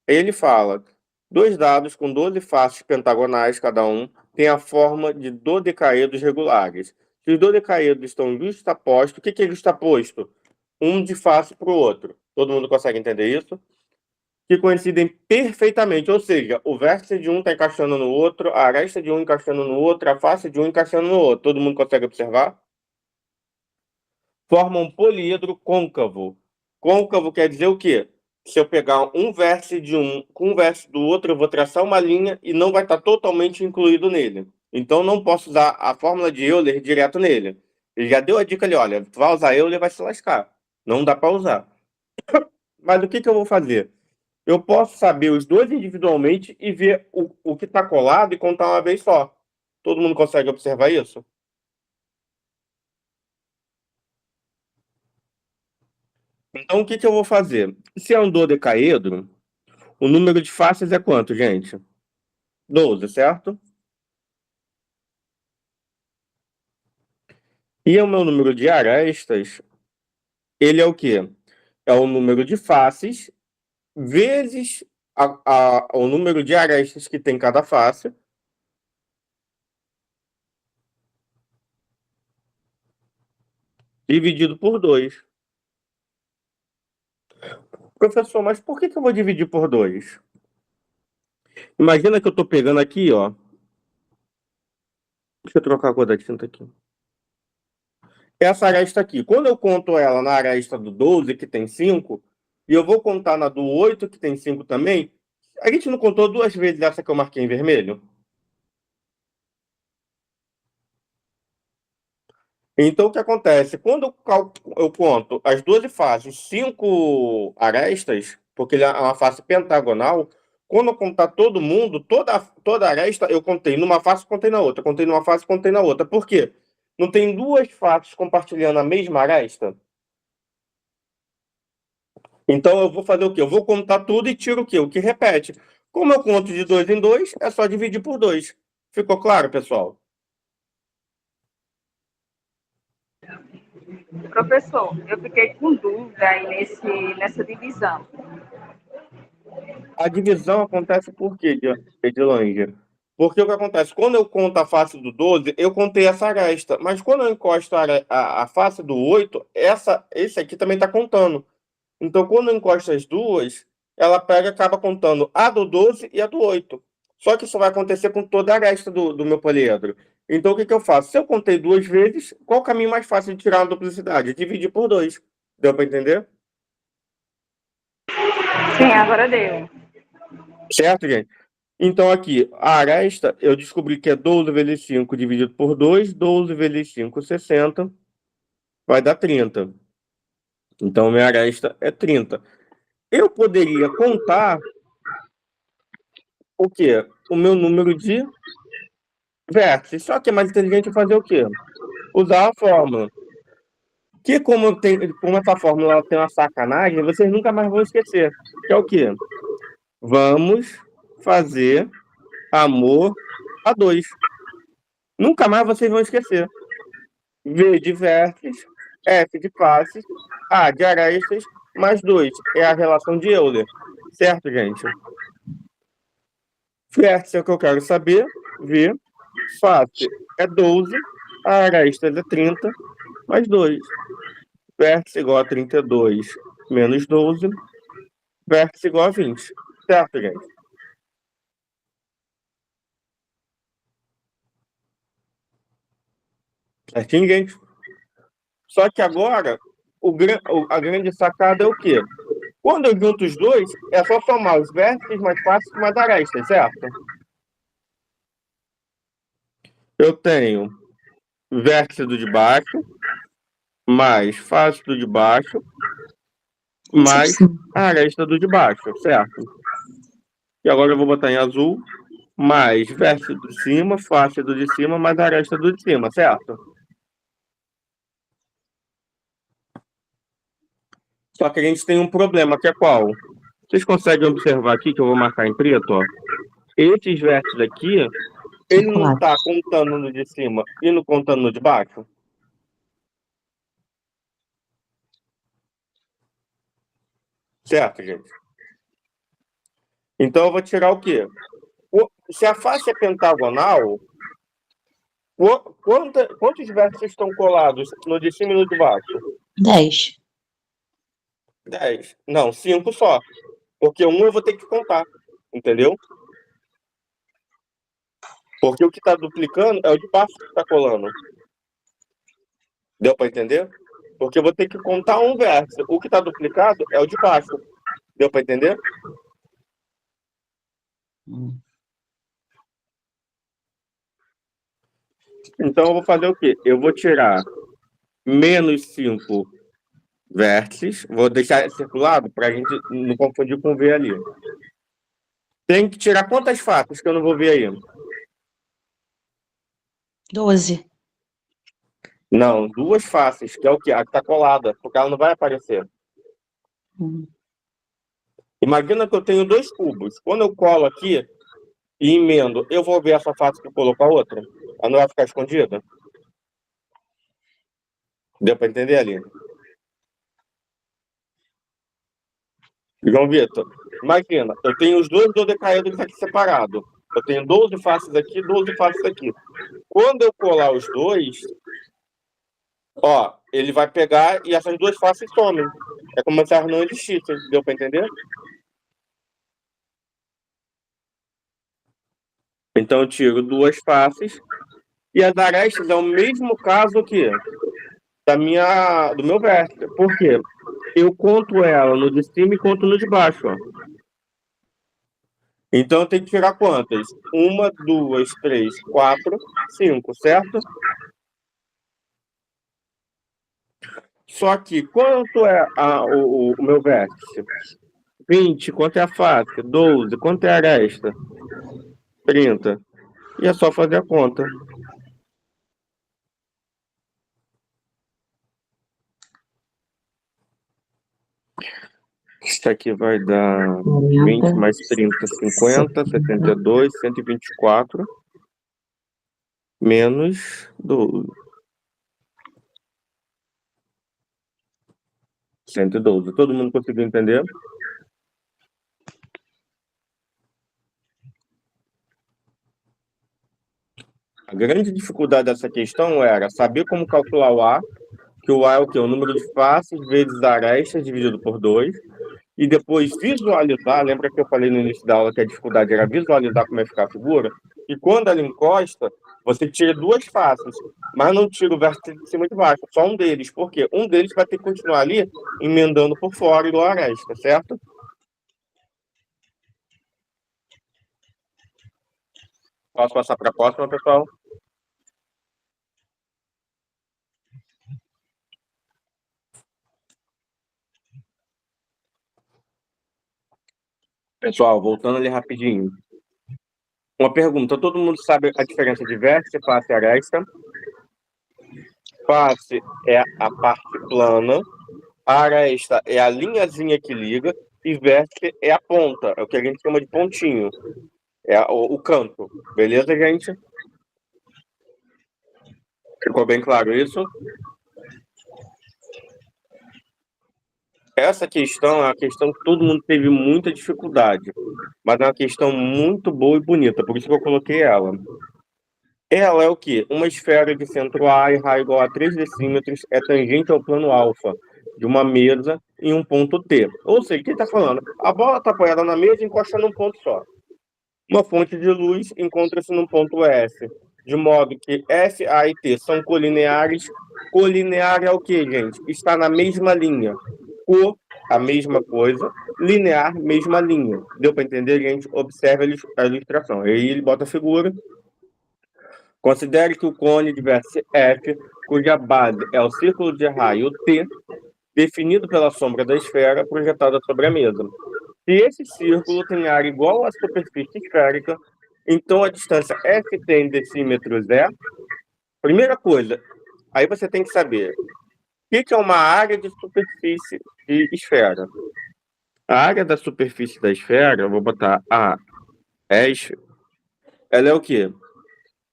S1: Aí ele fala, dois dados com 12 faces pentagonais cada um têm a forma de dodecaedros regulares. Se os dodecaedros estão justapostos, o que é justaposto? Um de face para o outro. Todo mundo consegue entender isso? Que coincidem perfeitamente, ou seja, o vértice de um está encaixando no outro, a aresta de um encaixando no outro, a face de um encaixando no outro. Todo mundo consegue observar? Forma um poliedro côncavo. Côncavo quer dizer o quê? Se eu pegar um vértice de um com um vértice do outro, eu vou traçar uma linha e não vai estar totalmente incluído nele. Então, não posso usar a fórmula de Euler direto nele. Ele já deu a dica ali, olha, tu vai usar Euler, vai se lascar. Não dá para usar. Mas o que eu vou fazer? Eu posso saber os dois individualmente e ver o que está colado e contar uma vez só. Todo mundo consegue observar isso? Então, o que eu vou fazer? Se é um dodecaedro, o número de faces é quanto, gente? 12, certo? E o meu número de arestas, ele é o quê? É o número de faces vezes o número de arestas que tem cada face, dividido por 2. Professor, mas por que eu vou dividir por 2? Imagina que eu estou pegando aqui, ó. Deixa eu trocar a cor da tinta aqui. Essa aresta aqui, quando eu conto ela na aresta do 12, que tem 5, e eu vou contar na do 8, que tem 5 também, a gente não contou duas vezes essa que eu marquei em vermelho? Então, o que acontece? Quando eu conto as 12 faces, 5 arestas, porque ele é uma face pentagonal, quando eu contar todo mundo, toda aresta, eu contei numa face, contei na outra, contei numa face, contei na outra. Por quê? Não tem duas faces compartilhando a mesma aresta? Então, eu vou fazer o quê? Eu vou contar tudo e tiro o quê? O que repete. Como eu conto de 2 em 2, é só dividir por 2. Ficou claro, pessoal?
S4: Professor, eu fiquei com dúvida aí nessa divisão.
S1: A divisão acontece por quê, Edilândia? Porque o que acontece? Quando eu conto a face do 12, eu contei essa aresta. Mas quando eu encosto a face do 8, esse aqui também está contando. Então, quando eu encosto as duas, ela pega e acaba contando a do 12 e a do 8. Só que isso vai acontecer com toda a aresta do meu poliedro. Então, o que eu faço? Se eu contei duas vezes, qual o caminho mais fácil de tirar uma duplicidade? Dividir por 2. Deu para entender?
S4: Sim, agora deu.
S1: Certo, gente? Então, aqui, a aresta, eu descobri que é 12 vezes 5 dividido por 2, 12 vezes 5, 60, vai dar 30. Então, minha aresta é 30. Eu poderia contar o quê? O meu número de vértices. Só que é mais inteligente fazer o quê? Usar a fórmula. Que como essa fórmula ela tem uma sacanagem, vocês nunca mais vão esquecer. Que é o quê? Vamos fazer amor a 2. Nunca mais vocês vão esquecer. V de vértices, F de faces, A de arestas, mais 2 é a relação de Euler. Certo, gente? Vértice é o que eu quero saber, ver. Face é 12, a aresta é 30, mais 2. Vértice igual a 32 menos 12, vértice igual a 20. Certo, gente? Certinho, gente? Só que agora, a grande sacada é o quê? Quando eu junto os dois, é só somar os vértices mais fáceis mais arestas, certo? Eu tenho vértice do de baixo, mais face do de baixo, mais a aresta do de baixo, certo? E agora eu vou botar em azul, mais vértice do de cima, face do de cima, mais a aresta do de cima, certo? Só que a gente tem um problema, que é qual? Vocês conseguem observar aqui, que eu vou marcar em preto, ó. Esses vértices aqui, ele não está contando no de cima e não contando no de baixo? Certo, gente? Então eu vou tirar o quê? Se a face é pentagonal, quantos vértices estão colados no de cima e no de baixo?
S7: 10.
S1: 10. Não, 5 só. Porque um eu vou ter que contar. Entendeu? Porque o que está duplicando é o de baixo que está colando. Deu para entender? Porque eu vou ter que contar um vértice. O que está duplicado é o de baixo. Deu para entender? Então eu vou fazer o quê? Eu vou tirar menos 5 vértices. Vou deixar circulado para a gente não confundir com V ali. Tem que tirar quantas faces que eu não vou ver aí?
S7: 12.
S1: Não, 2 faces, que é o que? A que está colada, porque ela não vai aparecer. Imagina que eu tenho 2 cubos. Quando eu colo aqui e emendo, eu vou ver essa face que colou com a outra? Ela não vai ficar escondida? Deu para entender ali? João Vitor, imagina, eu tenho os 2 dodecaedros aqui separados. Eu tenho 12 faces aqui, 12 faces aqui. Quando eu colar os 2, ó, ele vai pegar e essas 2 faces somem. É como se elas não existissem. Deu para entender? Então eu tiro 2 faces e as arestas é o mesmo caso aqui do meu vértice. Por quê? Eu conto ela no de cima e conto no de baixo, ó. Então eu tenho que tirar quantas? 1, 2, 3, 4, 5, certo? Só que quanto é o meu vértice? 20, quanto é a face? 12, quanto é a aresta? 30. E é só fazer a conta. Isso aqui vai dar 20 mais 30, 50, 72, 124, menos 12. 112. Todo mundo conseguiu entender? A grande dificuldade dessa questão era saber como calcular o A, que o A é o quê? O número de faces vezes arestas dividido por 2, e depois visualizar, lembra que eu falei no início da aula que a dificuldade era visualizar como é ficar a figura? E quando ela encosta, você tira 2 faces, mas não tira o vértice de cima e de baixo, só um deles. Por quê? Um deles vai ter que continuar ali, emendando por fora, igual a aresta, certo? Posso passar para a próxima, pessoal? Pessoal, voltando ali rapidinho. Uma pergunta, todo mundo sabe a diferença de vértice, face e aresta? Face é a parte plana, a aresta é a linhazinha que liga, e vértice é a ponta, é o que a gente chama de pontinho, é o canto. Beleza, gente? Ficou bem claro isso? Essa questão é uma questão que todo mundo teve muita dificuldade, mas é uma questão muito boa e bonita, por isso que eu coloquei ela. Ela é o quê? Uma esfera de centro A e raio igual a 3 decímetros é tangente ao plano alfa de uma mesa em um ponto T. Ou seja, o que ele está falando? A bola está apoiada na mesa e encosta num ponto só. Uma fonte de luz encontra-se num ponto S, de modo que F, A e T são colineares. Colinear é o quê, gente? Está na mesma linha. Co, a mesma coisa. Linear, mesma linha. Deu para entender, gente? Observe a ilustração. Aí ele bota a figura. Considere que o cone de vértice F, cuja base é o círculo de raio T, definido pela sombra da esfera projetada sobre a mesa. Se esse círculo tem área igual à superfície esférica, então a distância Ft em decímetros é... Primeira coisa, aí você tem que saber o que é uma área de superfície de esfera. A área da superfície da esfera, eu vou botar A, ela é o quê?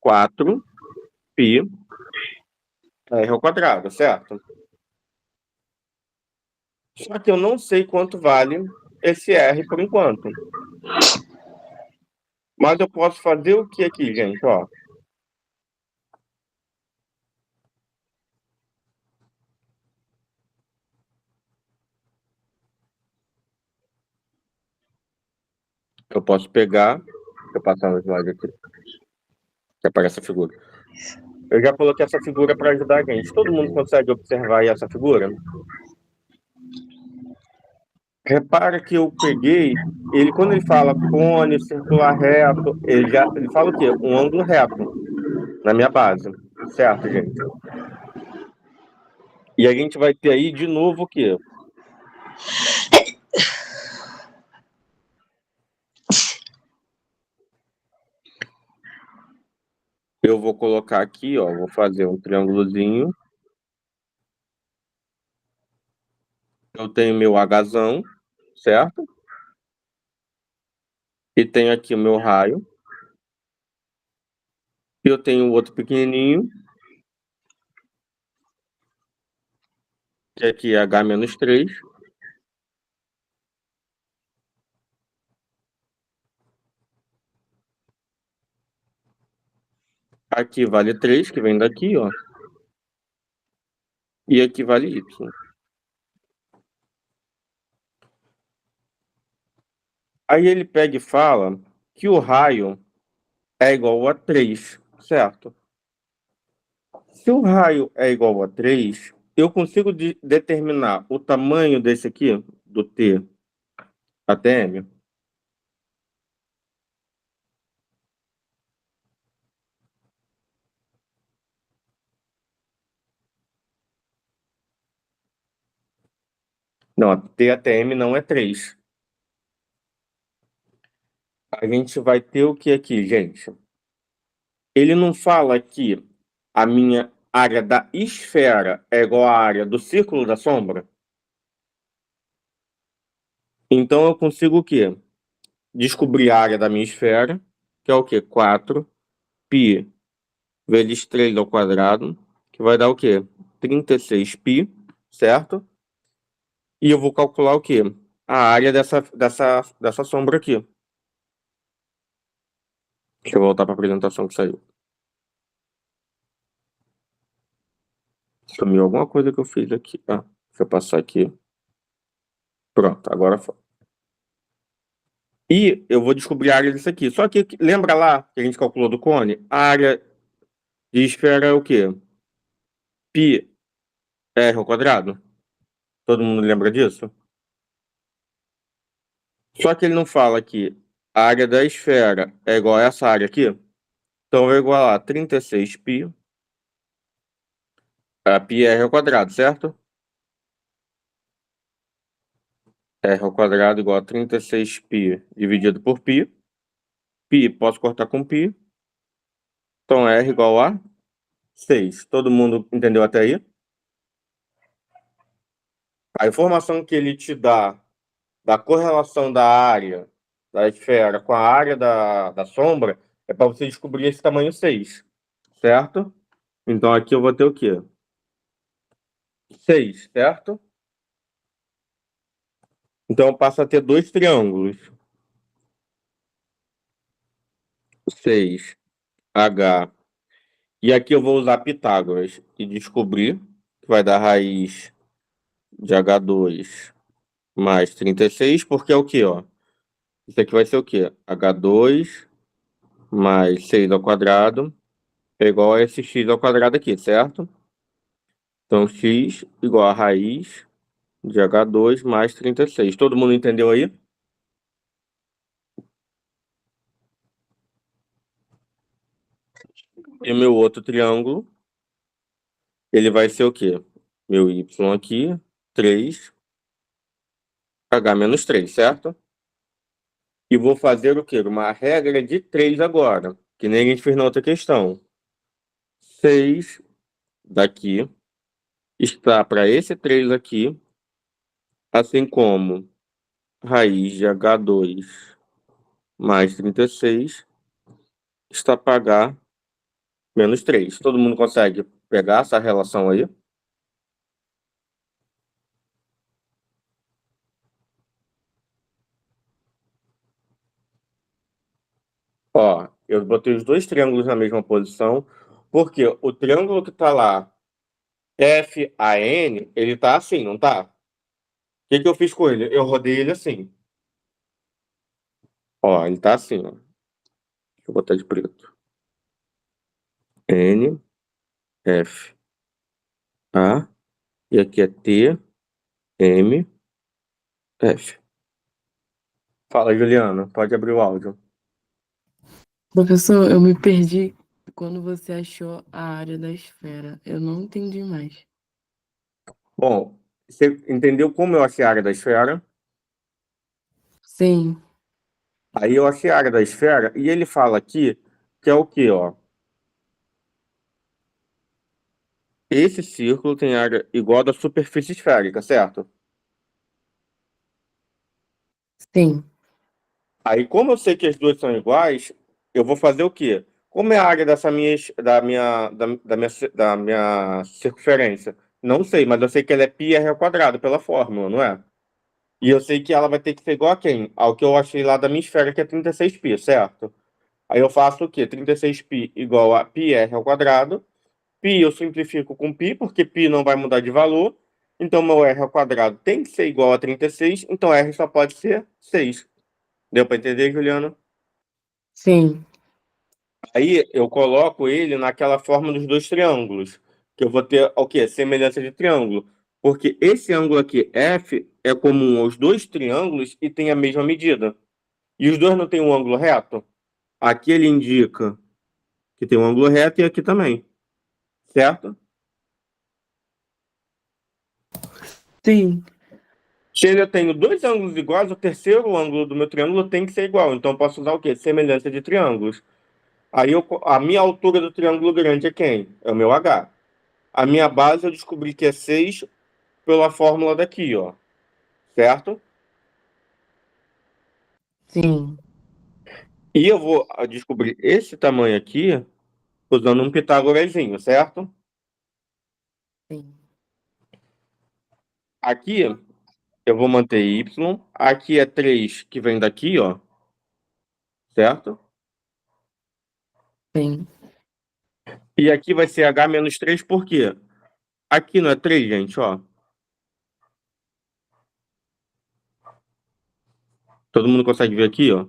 S1: 4πr ao quadrado, certo? Só que eu não sei quanto vale esse R por enquanto. Mas eu posso fazer o que aqui, gente? Ó. Eu posso pegar... Deixa eu passar no slide aqui. Que aparece a figura. Eu já coloquei essa figura para ajudar a gente. Todo mundo consegue observar aí essa figura? Repara que eu peguei... quando ele fala cone, circular reto, ele fala o quê? Um ângulo reto na minha base. Certo, gente? E a gente vai ter aí de novo o quê? Eu vou colocar aqui, ó, vou fazer um triângulozinho. Eu tenho meu Hzão, certo? E tenho aqui o meu raio. E eu tenho outro pequenininho, que aqui é H-3. Aqui vale 3, que vem daqui, ó. E aqui vale Y. Aí ele pega e fala que o raio é igual a 3, certo? Se o raio é igual a 3, eu consigo determinar o tamanho desse aqui, do T até M? Não, T até M não é 3. A gente vai ter o que aqui, gente? Ele não fala que a minha área da esfera é igual à área do círculo da sombra? Então eu consigo o quê? Descobrir a área da minha esfera, que é o quê? 4π vezes 3 ao quadrado, que vai dar o quê? 36π, certo? E eu vou calcular o quê? A área dessa sombra aqui. Deixa eu voltar para a apresentação que saiu. Sumiu alguma coisa que eu fiz aqui. Ah, deixa eu passar aqui. Pronto, agora foi. E eu vou descobrir a área disso aqui. Só que, lembra lá que a gente calculou do cone? A área de esfera é o quê? Πr ao quadrado? Todo mundo lembra disso? Só que ele não fala que a área da esfera é igual a essa área aqui. Então, eu vou igualar 36π a πr ao quadrado, certo? R ao quadrado igual a 36π dividido por π. Π posso cortar com π. Então, R igual a 6. Todo mundo entendeu até aí? A informação que ele te dá da correlação da área da esfera com a área da sombra é para você descobrir esse tamanho 6, certo? Então, aqui eu vou ter o quê? 6, certo? Então eu passo a ter dois triângulos. 6H. E aqui eu vou usar Pitágoras e descobrir que vai dar raiz de H2 mais 36, porque é o quê, ó? Isso aqui vai ser o quê? H2 mais 6 ao quadrado é igual a esse x ao quadrado aqui, certo? Então, x igual a raiz de H2 mais 36. Todo mundo entendeu aí? E o meu outro triângulo, ele vai ser o quê? Meu y aqui, 3, H menos 3, certo? E vou fazer o quê? Uma regra de 3 agora, que nem a gente fez na outra questão. 6 daqui está para esse 3 aqui, assim como raiz de H2 mais 36 está para H menos 3. Todo mundo consegue pegar essa relação aí? Ó, eu botei os dois triângulos na mesma posição, porque o triângulo que está lá, FAN, ele tá assim, não tá? O que que eu fiz com ele? Eu rodei ele assim. Ó, ele tá assim, ó. Deixa eu botar de preto. N, F, A, e aqui é T, M, F. Fala, Juliana, pode abrir o áudio.
S7: Professor, eu me perdi quando você achou a área da esfera. Eu não entendi mais.
S1: Bom, você entendeu como eu achei a área da esfera?
S7: Sim,
S1: Aí eu achei a área da esfera e ele fala aqui que é o quê, ó? Esse círculo tem área igual da superfície esférica, certo?
S7: sim,
S1: Aí, como eu sei que as duas são iguais, eu vou fazer o quê? Como é a área dessa da minha circunferência? Não sei, mas eu sei que ela é πr ao quadrado pela fórmula, não é? E eu sei que ela vai ter que ser igual a quem? Ao que eu achei lá da minha esfera, que é 36π, certo? Aí eu faço o quê? 36π igual a πr ao quadrado. Π eu simplifico com π, porque π não vai mudar de valor. Então, meu r ao quadrado tem que ser igual a 36, então r só pode ser 6. Deu para entender, Juliana?
S7: sim,
S1: Aí eu coloco ele naquela forma dos dois triângulos, que eu vou ter o quê? Semelhança de triângulo. Porque esse ângulo aqui, F, é comum aos dois triângulos e tem a mesma medida. E os dois não têm um ângulo reto. Aqui ele indica que tem um ângulo reto e aqui também. Certo?
S7: sim,
S1: Se eu tenho dois ângulos iguais, o terceiro ângulo do meu triângulo tem que ser igual. Então eu posso usar o quê? Semelhança de triângulos. Aí a minha altura do triângulo grande é quem? É o meu H. A minha base eu descobri que é 6 pela fórmula daqui, ó. Certo?
S7: sim,
S1: E eu vou descobrir esse tamanho aqui usando um Pitágorazinho, certo?
S7: sim,
S1: Aqui eu vou manter y. Aqui é 3 que vem daqui, ó. Certo?
S7: sim.
S1: E aqui vai ser h menos 3, por quê? Aqui não é 3, gente, ó. Todo mundo consegue ver aqui, ó?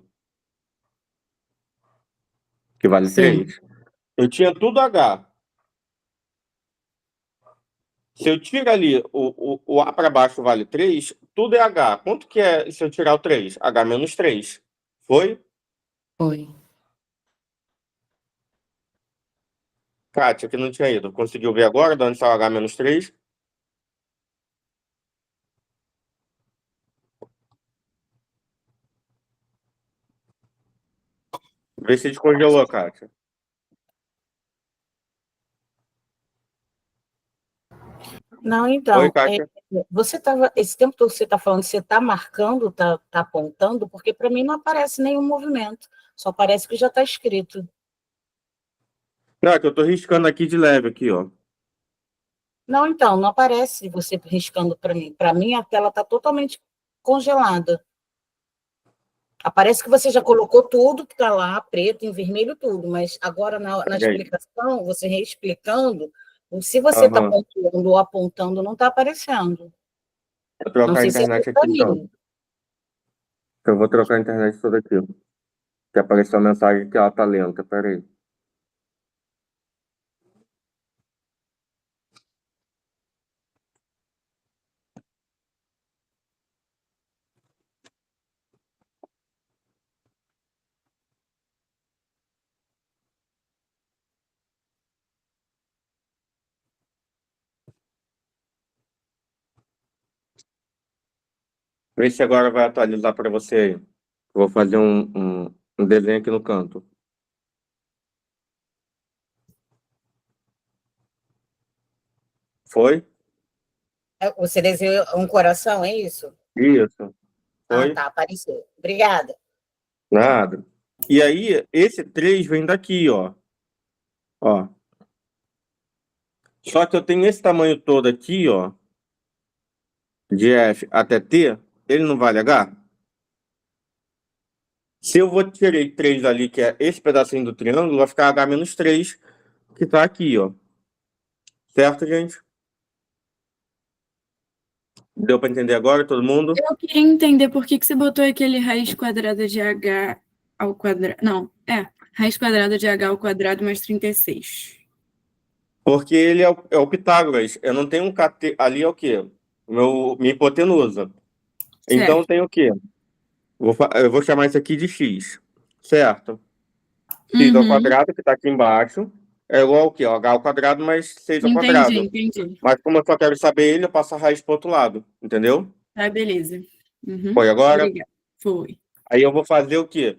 S1: Que vale
S7: Sim.
S1: 3. Eu tinha tudo H. Se eu tiro ali o A para baixo vale 3, tudo é H. Quanto que é se eu tirar o 3? H menos 3. Foi?
S7: Foi.
S1: Kátia, que não tinha ido. Conseguiu ver agora de onde está o H menos 3? Vê se descongelou, Kátia.
S8: Não,
S1: Oi,
S8: então,
S1: Kátia.
S8: você estava, esse tempo todo que você está falando, você está marcando, está apontando, porque para mim não aparece nenhum movimento, só parece que já está escrito.
S1: Não, é que eu tô riscando aqui de leve, aqui, ó.
S8: Não, então, não aparece você riscando para mim. Para mim, a tela está totalmente congelada. Aparece que você já colocou tudo que está lá, preto, em vermelho, tudo, mas agora na
S1: Peraí.
S8: explicação, você reexplicando, se você está
S1: Aham.
S8: pontuando ou apontando, não está aparecendo.
S1: Vou trocar
S8: Não
S1: a
S8: sei se é
S1: internet
S8: para
S1: aqui, então.
S8: mim.
S1: Eu vou trocar a internet toda aqui. Que apareceu a mensagem que ela tá lenta. Peraí. Vê se agora vai atualizar para você aí. Vou fazer um desenho aqui no canto. Foi?
S8: Você desenhou um coração, é isso?
S1: Isso.
S8: Ah,
S1: Foi?
S8: tá, apareceu. Obrigada.
S1: Nada. E aí, esse 3 vem daqui, ó. Ó. Só que eu tenho esse tamanho todo aqui, ó. De F até T. Ele não vale H? Se eu vou tirei 3 ali, que é esse pedacinho do triângulo, vai ficar H menos 3, que tá aqui, ó. Certo, gente? Deu para entender agora, todo mundo?
S6: Eu queria entender por que você botou aquele raiz quadrada de h ao quadrado. Não, raiz quadrada de h ao quadrado mais 36.
S1: Porque ele é o Pitágoras. Eu não tenho um ali é o quê? Minha hipotenusa. Então
S6: Certo.
S1: tem o quê? Eu vou chamar isso aqui de x. Certo? X ao
S6: Uhum.
S1: quadrado, que está aqui embaixo, é igual ao quê? H ao quadrado mais 6 ao quadrado.
S6: Entendi.
S1: Mas como eu só quero saber ele, eu passo a raiz para o outro lado. Entendeu?
S6: Tá, beleza. Uhum.
S1: Foi agora?
S6: Obrigada. Foi.
S1: Aí eu vou fazer o quê?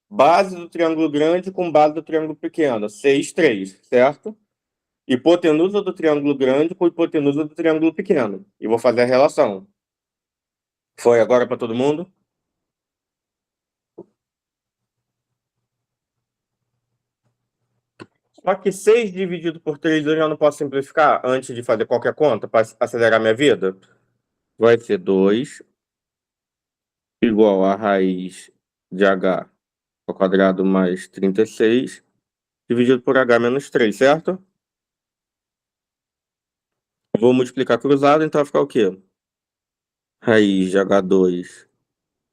S1: Base do triângulo grande com base do triângulo pequeno. 6, 3, certo? Hipotenusa do triângulo grande com hipotenusa do triângulo pequeno. E vou fazer a relação. Foi agora para todo mundo? Só que 6 dividido por 3 eu já não posso simplificar antes de fazer qualquer conta para acelerar minha vida? Vai ser 2 igual a raiz de h ao quadrado mais 36 dividido por h menos 3, certo? Vou multiplicar cruzado, então vai ficar o quê? Raiz de h2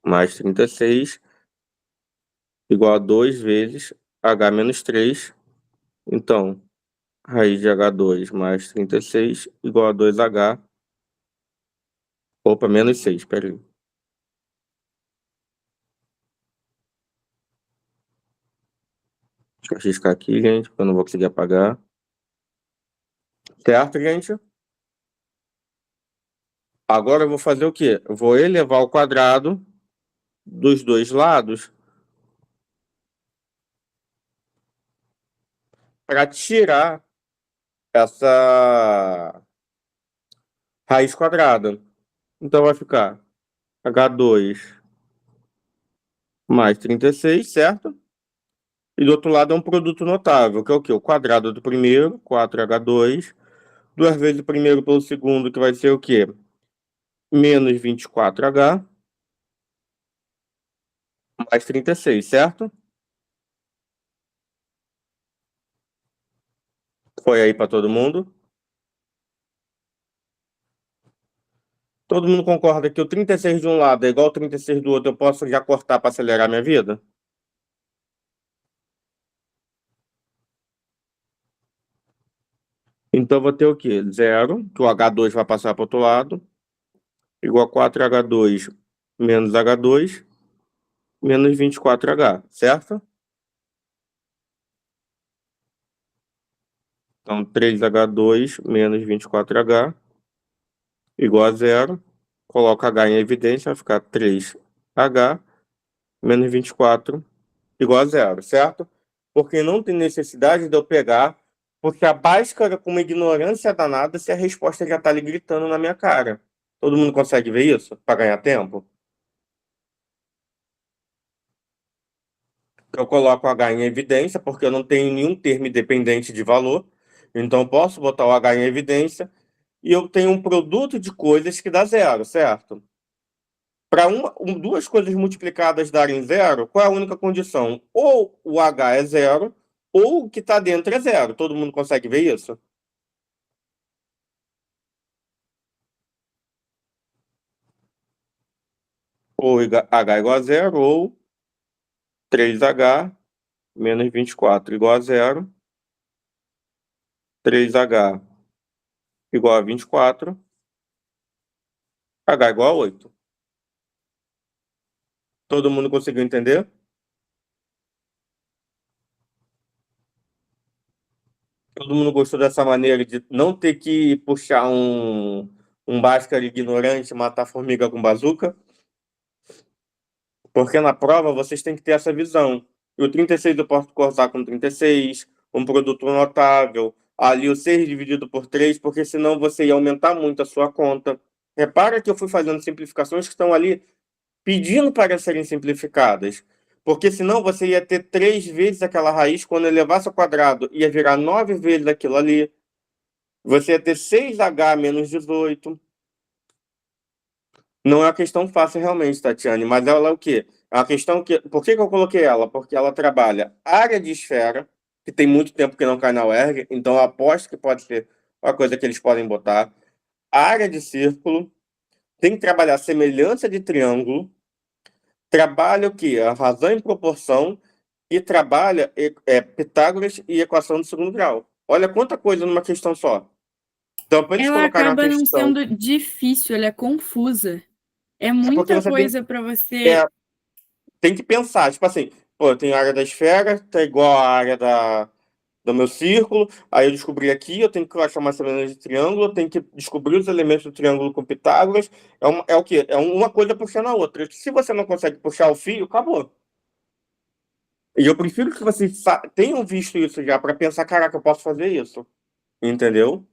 S1: mais 36 igual a 2 vezes h menos 3. Então, raiz de h2 mais 36 igual a 2h. Opa, menos 6, peraí. Deixa eu riscar aqui, gente, porque eu não vou conseguir apagar. Certo, gente? Agora eu vou fazer o quê? Eu vou elevar ao quadrado dos dois lados para tirar essa raiz quadrada. Então vai ficar h2 mais 36, certo? E do outro lado é um produto notável, que é o quê? O quadrado do primeiro, 4h2, 2 vezes o primeiro pelo segundo, que vai ser o quê? Menos 24h, mais 36, certo? Foi aí para todo mundo? Todo mundo concorda que o 36 de um lado é igual ao 36 do outro, eu posso já cortar para acelerar minha vida? Então, eu vou ter o quê? 0, que o H2 vai passar para o outro lado, igual a 4H2 menos H2, menos 24H, certo? Então, 3H2 menos 24H, igual a 0. Coloca H em evidência, vai ficar 3H menos 24 igual a 0, certo? Porque não tem necessidade de eu pegar, porque a Bhaskara, com uma ignorância danada, se a resposta já está ali gritando na minha cara. Todo mundo consegue ver isso para ganhar tempo? Eu coloco o H em evidência, porque eu não tenho nenhum termo independente de valor. Então, eu posso botar o H em evidência e eu tenho um produto de coisas que dá 0, certo? Para duas coisas multiplicadas darem zero, qual é a única condição? Ou o H é zero, ou o que está dentro é zero. Todo mundo consegue ver isso? Ou H igual a zero, ou 3H menos 24 igual a zero. 3H igual a 24. H igual a 8. Todo mundo conseguiu entender? Todo mundo gostou dessa maneira de não ter que puxar um Bhaskara ignorante e matar a formiga com bazuca? Porque na prova vocês têm que ter essa visão. E o 36 eu posso cortar com 36, um produto notável, ali o 6 dividido por 3, porque senão você ia aumentar muito a sua conta. Repara que eu fui fazendo simplificações que estão ali pedindo para serem simplificadas. Porque senão você ia ter 3 vezes aquela raiz, quando elevasse ao quadrado, ia virar 9 vezes aquilo ali. Você ia ter 6H menos 18. Não é uma questão fácil realmente, Tatiane, mas ela é o quê? É uma questão que... Por que eu coloquei ela? Porque ela trabalha área de esfera, que tem muito tempo que não cai na UERJ, então eu aposto que pode ser uma coisa que eles podem botar. Área de círculo, tem que trabalhar semelhança de triângulo, trabalha o quê? A razão em proporção e trabalha Pitágoras e equação do segundo grau. Olha quanta coisa numa questão só. Então, para eles
S6: Ela
S1: colocarem uma
S6: acaba não
S1: questão...
S6: sendo difícil, ela é confusa. É
S1: porque
S6: muita
S1: você
S6: coisa para você.
S1: tem que pensar, tipo assim, pô, eu tenho a área da esfera, tá igual a área do meu círculo, aí eu descobri aqui, eu tenho que achar uma semelhança de triângulo, eu tenho que descobrir os elementos do triângulo com Pitágoras, é o quê? É uma coisa puxando a outra. Se você não consegue puxar o fio, acabou. E eu prefiro que vocês tenham visto isso já, para pensar, caraca, eu posso fazer isso. Entendeu?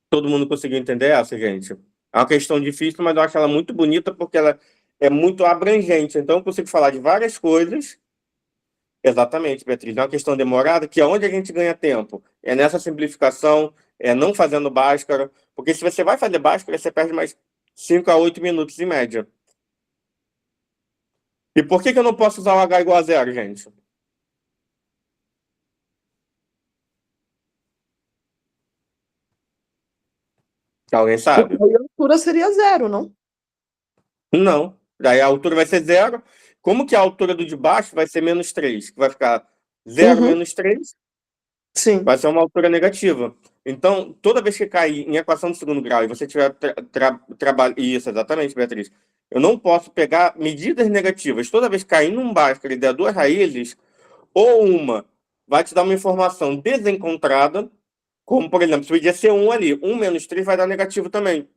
S1: Todo mundo conseguiu entender essa, gente? É uma questão difícil, mas eu acho ela muito bonita porque ela é muito abrangente. Então, eu consigo falar de várias coisas. Exatamente, Beatriz. É uma questão demorada, que é onde a gente ganha tempo. É nessa simplificação, é não fazendo Bhaskara. Porque se você vai fazer Bhaskara, você perde mais 5 a 8 minutos em média. E por que eu não posso usar o H igual a zero, gente? Alguém sabe?
S2: Porque aí a altura seria zero, não?
S1: Não. Daí a altura vai ser zero. Como que a altura do de baixo vai ser menos 3? Que vai ficar 0
S2: Uhum.
S1: menos 3,
S2: Sim.
S1: vai ser uma altura negativa. Então, toda vez que cair em equação de segundo grau e você tiver trabalho... Isso, exatamente, Beatriz. Eu não posso pegar medidas negativas. Toda vez que cair num Bhaskara e der duas raízes, ou uma vai te dar uma informação desencontrada, como, por exemplo, se podia ser 1 ali, 1 menos 3 vai dar negativo também.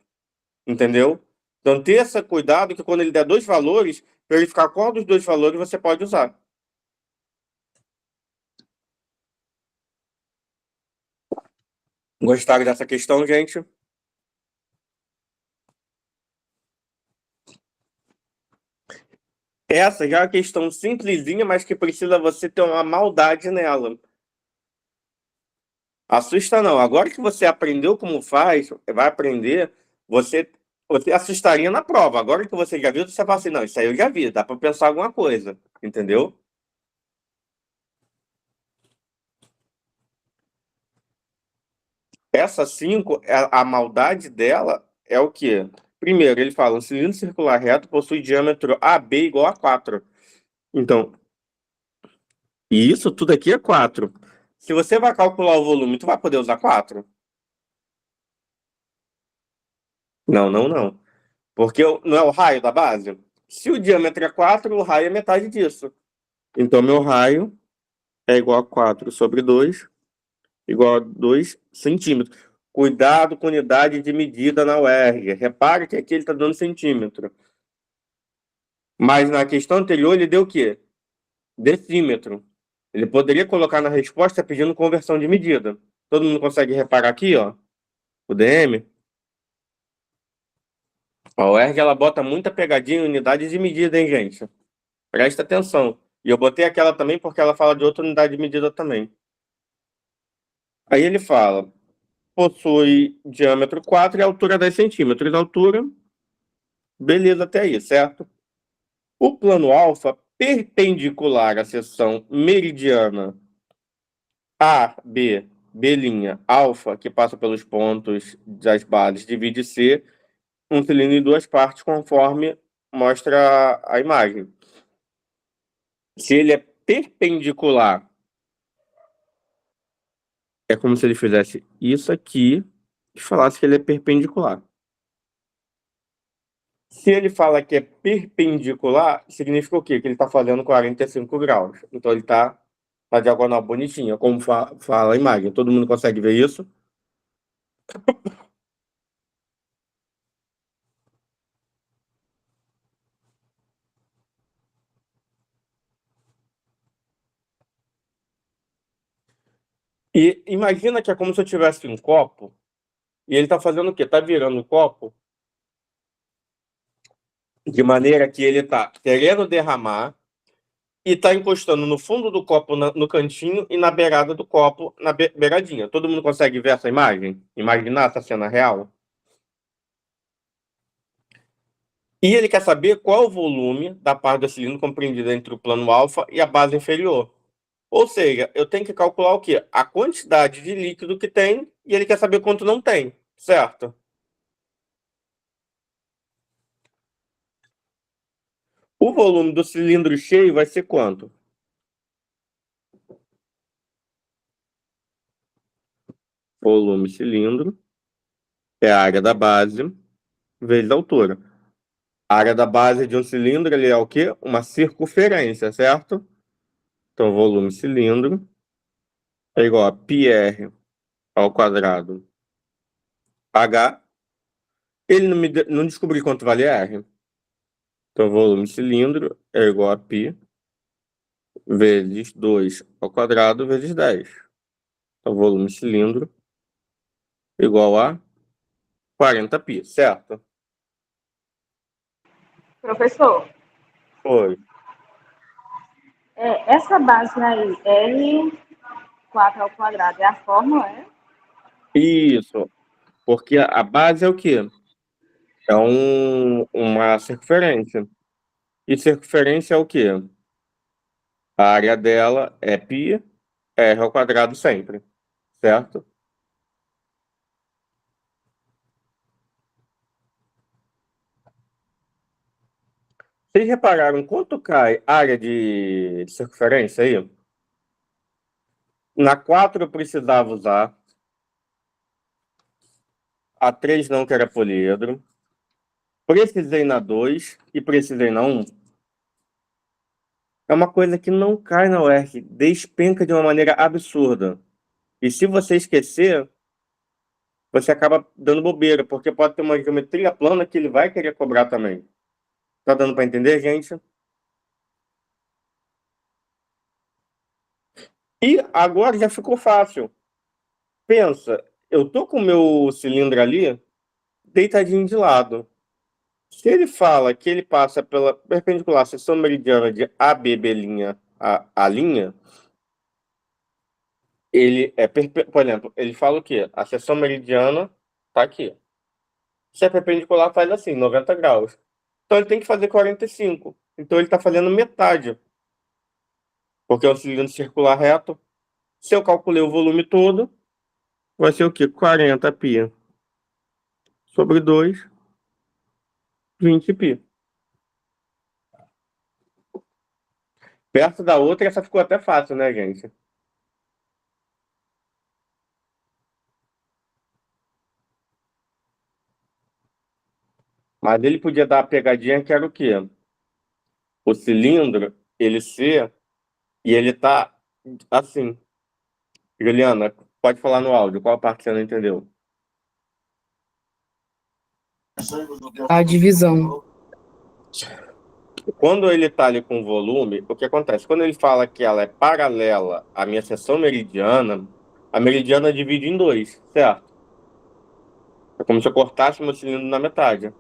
S1: Entendeu? Então, ter esse cuidado que quando ele der dois valores, verificar qual dos dois valores você pode usar. Gostaram dessa questão, gente? Essa já é uma questão simplesinha, mas que precisa você ter uma maldade nela. Assusta não. Agora que você aprendeu como faz, vai aprender, você assustaria na prova. Agora que você já viu, você fala assim, não, isso aí eu já vi, dá para pensar alguma coisa. Entendeu? Essa 5, a maldade dela é o quê? Primeiro, ele fala, um cilindro circular reto possui diâmetro AB igual a 4. Então, e isso tudo aqui é 4. Se você vai calcular o volume, tu vai poder usar 4? Não, não, não. Porque não é o raio da base? Se o diâmetro é 4, o raio é metade disso. Então, meu raio é igual a 4 sobre 2, igual a 2 centímetros. Cuidado com unidade de medida na UERJ. Repare que aqui ele está dando centímetro. Mas na questão anterior ele deu o quê? Decímetro. Ele poderia colocar na resposta pedindo conversão de medida. Todo mundo consegue reparar aqui, ó, o DM? A UERJ, ela bota muita pegadinha em unidade de medida, hein, gente? Presta atenção. E eu botei aquela também porque ela fala de outra unidade de medida também. Aí ele fala, possui diâmetro 4 e altura 10 centímetros. A altura Beleza até aí, certo? O plano alfa, perpendicular à seção meridiana A, B, B', alfa, que passa pelos pontos das bases, divide C, um cilindro em duas partes, conforme mostra a imagem. Se ele é perpendicular, é como se ele fizesse isso aqui e falasse que ele é perpendicular. Se ele fala que é perpendicular, significa o quê? Que ele está fazendo 45 graus. Então ele está na diagonal bonitinha, como fala a imagem. Todo mundo consegue ver isso? E imagina que é como se eu tivesse um copo e ele está fazendo o quê? Está virando o copo de maneira que ele está querendo derramar e está encostando no fundo do copo, no cantinho, e na beirada do copo, na beiradinha. Todo mundo consegue ver essa imagem? Imaginar essa cena real? E ele quer saber qual é o volume da parte do cilindro compreendida entre o plano alfa e a base inferior. Ou seja, eu tenho que calcular o quê? A quantidade de líquido que tem, e ele quer saber quanto não tem, certo? O volume do cilindro cheio vai ser quanto? Volume cilindro é a área da base vezes a altura. A área da base de um cilindro ele é o quê? Uma circunferência, certo? Então, volume cilindro é igual a πr ao quadrado h. Ele não descobriu quanto vale R. Então, volume cilindro é igual a π vezes 2 ao quadrado vezes 10. Então, volume cilindro igual a 40π, certo?
S9: Professor,
S1: Foi.
S9: essa base aí, L4 ao quadrado, é a fórmula, é?
S1: Isso. Porque a base é o quê? É uma circunferência. E circunferência é o quê? A área dela é π r ao quadrado sempre, certo? Vocês repararam quanto cai a área de circunferência aí? Na 4 eu precisava usar. A 3 não, que era poliedro. Precisei na 2 e precisei na 1. É uma coisa que não cai na UERJ, despenca de uma maneira absurda. E se você esquecer, você acaba dando bobeira, porque pode ter uma geometria plana que ele vai querer cobrar também. Tá dando para entender, gente? E agora já ficou fácil. Pensa, eu tô com o meu cilindro ali deitadinho de lado. Se ele fala que ele passa pela perpendicular seção meridiana de AB, B', a linha, ele é, por exemplo, ele fala o quê? A seção meridiana tá aqui. Se é perpendicular, faz assim, 90 graus. Então ele tem que fazer 45. Então ele está fazendo metade. Porque é um cilindro circular reto. Se eu calculei o volume todo, vai ser o quê? 40π sobre 2, 20π. Perto da outra, essa ficou até fácil, né, gente? Mas ele podia dar a pegadinha que era o quê? O cilindro, ele ser, e ele tá assim. Juliana, pode falar no áudio, qual a parte você não entendeu?
S7: A divisão.
S1: Quando ele está ali com volume, o que acontece? Quando ele fala que ela é paralela à minha seção meridiana, a meridiana divide em 2, certo? É como se eu cortasse meu cilindro na metade.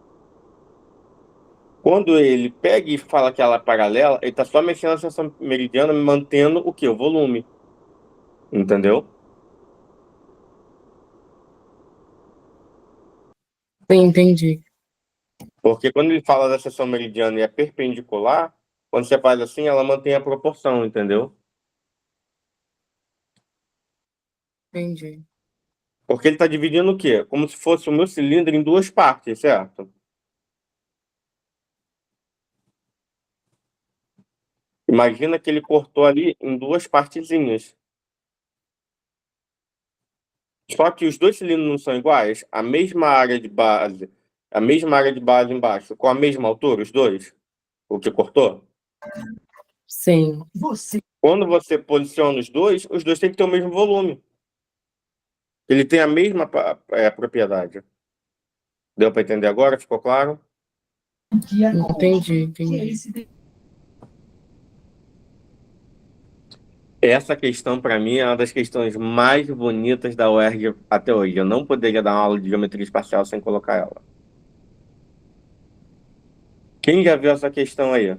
S1: Quando ele pega e fala que ela é paralela, ele está só mexendo na seção meridiana, mantendo o quê? O volume. Entendeu?
S7: Sim, entendi.
S1: Porque quando ele fala da seção meridiana e é perpendicular, quando você faz assim, ela mantém a proporção, entendeu?
S7: Entendi.
S1: Porque ele está dividindo o quê? Como se fosse o meu cilindro em duas partes, certo? Imagina que ele cortou ali em duas partezinhas. Só que os dois cilindros não são iguais, a mesma área de base embaixo, com a mesma altura, os dois, o que cortou.
S7: Sim.
S1: Quando você posiciona os dois têm que ter o mesmo volume. Ele tem a mesma propriedade. Deu para entender agora? Ficou claro?
S7: Entendi.
S1: Essa questão, para mim, é uma das questões mais bonitas da UERJ até hoje. Eu não poderia dar uma aula de geometria espacial sem colocar ela. Quem já viu essa questão aí?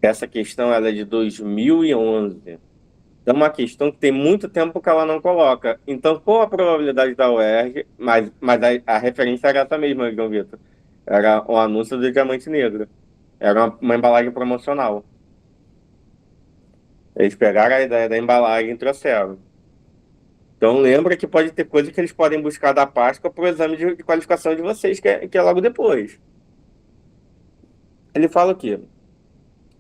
S1: Essa questão ela é de 2011. É uma questão que tem muito tempo que ela não coloca. Então, qual a probabilidade da UERJ? Mas a referência era essa mesma, João Vitor. Era um anúncio do Diamante Negro. Era uma embalagem promocional. Eles pegaram a ideia da embalagem e trouxeram. Então, lembra que pode ter coisa que eles podem buscar da Páscoa para o exame de qualificação de vocês, que é logo depois. Ele fala que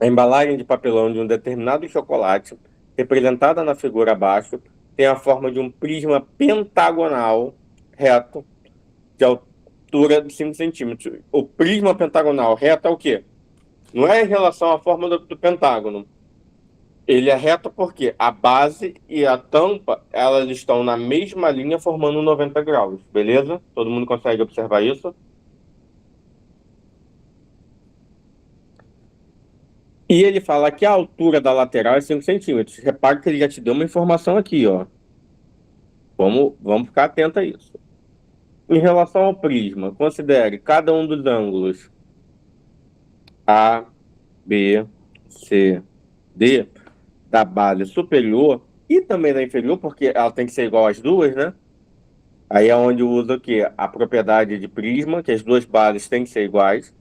S1: a embalagem de papelão de um determinado chocolate, representada na figura abaixo, tem a forma de um prisma pentagonal reto, de altura de 5 centímetros. O prisma pentagonal reto é o quê? Não é em relação à forma do pentágono. Ele é reto porque a base e a tampa, elas estão na mesma linha, formando 90 graus. Beleza? Todo mundo consegue observar isso? E ele fala que a altura da lateral é 5 centímetros. Repare que ele já te deu uma informação aqui, ó. Vamos ficar atento a isso. Em relação ao prisma, considere cada um dos ângulos A, B, C, D da base superior e também da inferior, porque ela tem que ser igual às duas, né? Aí é onde usa o quê? A propriedade de prisma, que as duas bases têm que ser iguais,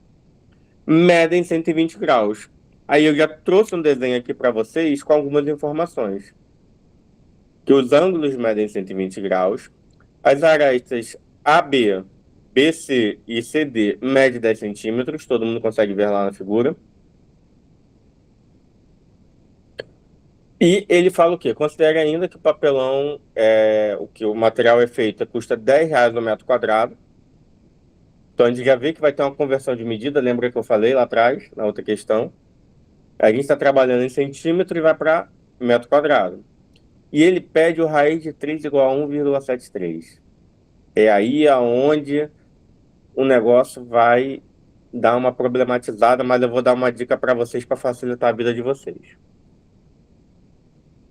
S1: medem 120 graus. Aí eu já trouxe um desenho aqui para vocês com algumas informações. Que os ângulos medem 120 graus, as arestas AB, BC e CD medem 10 centímetros, todo mundo consegue ver lá na figura. E ele fala o quê? Considere ainda que o papelão, o material é feito, custa R$10 no metro quadrado. Então a gente já vê que vai ter uma conversão de medida, lembra que eu falei lá atrás, na outra questão? A gente está trabalhando em centímetro e vai para metro quadrado. E ele pede o raiz de 3 igual a 1,73. É aí aonde o negócio vai dar uma problematizada, mas eu vou dar uma dica para vocês para facilitar a vida de vocês.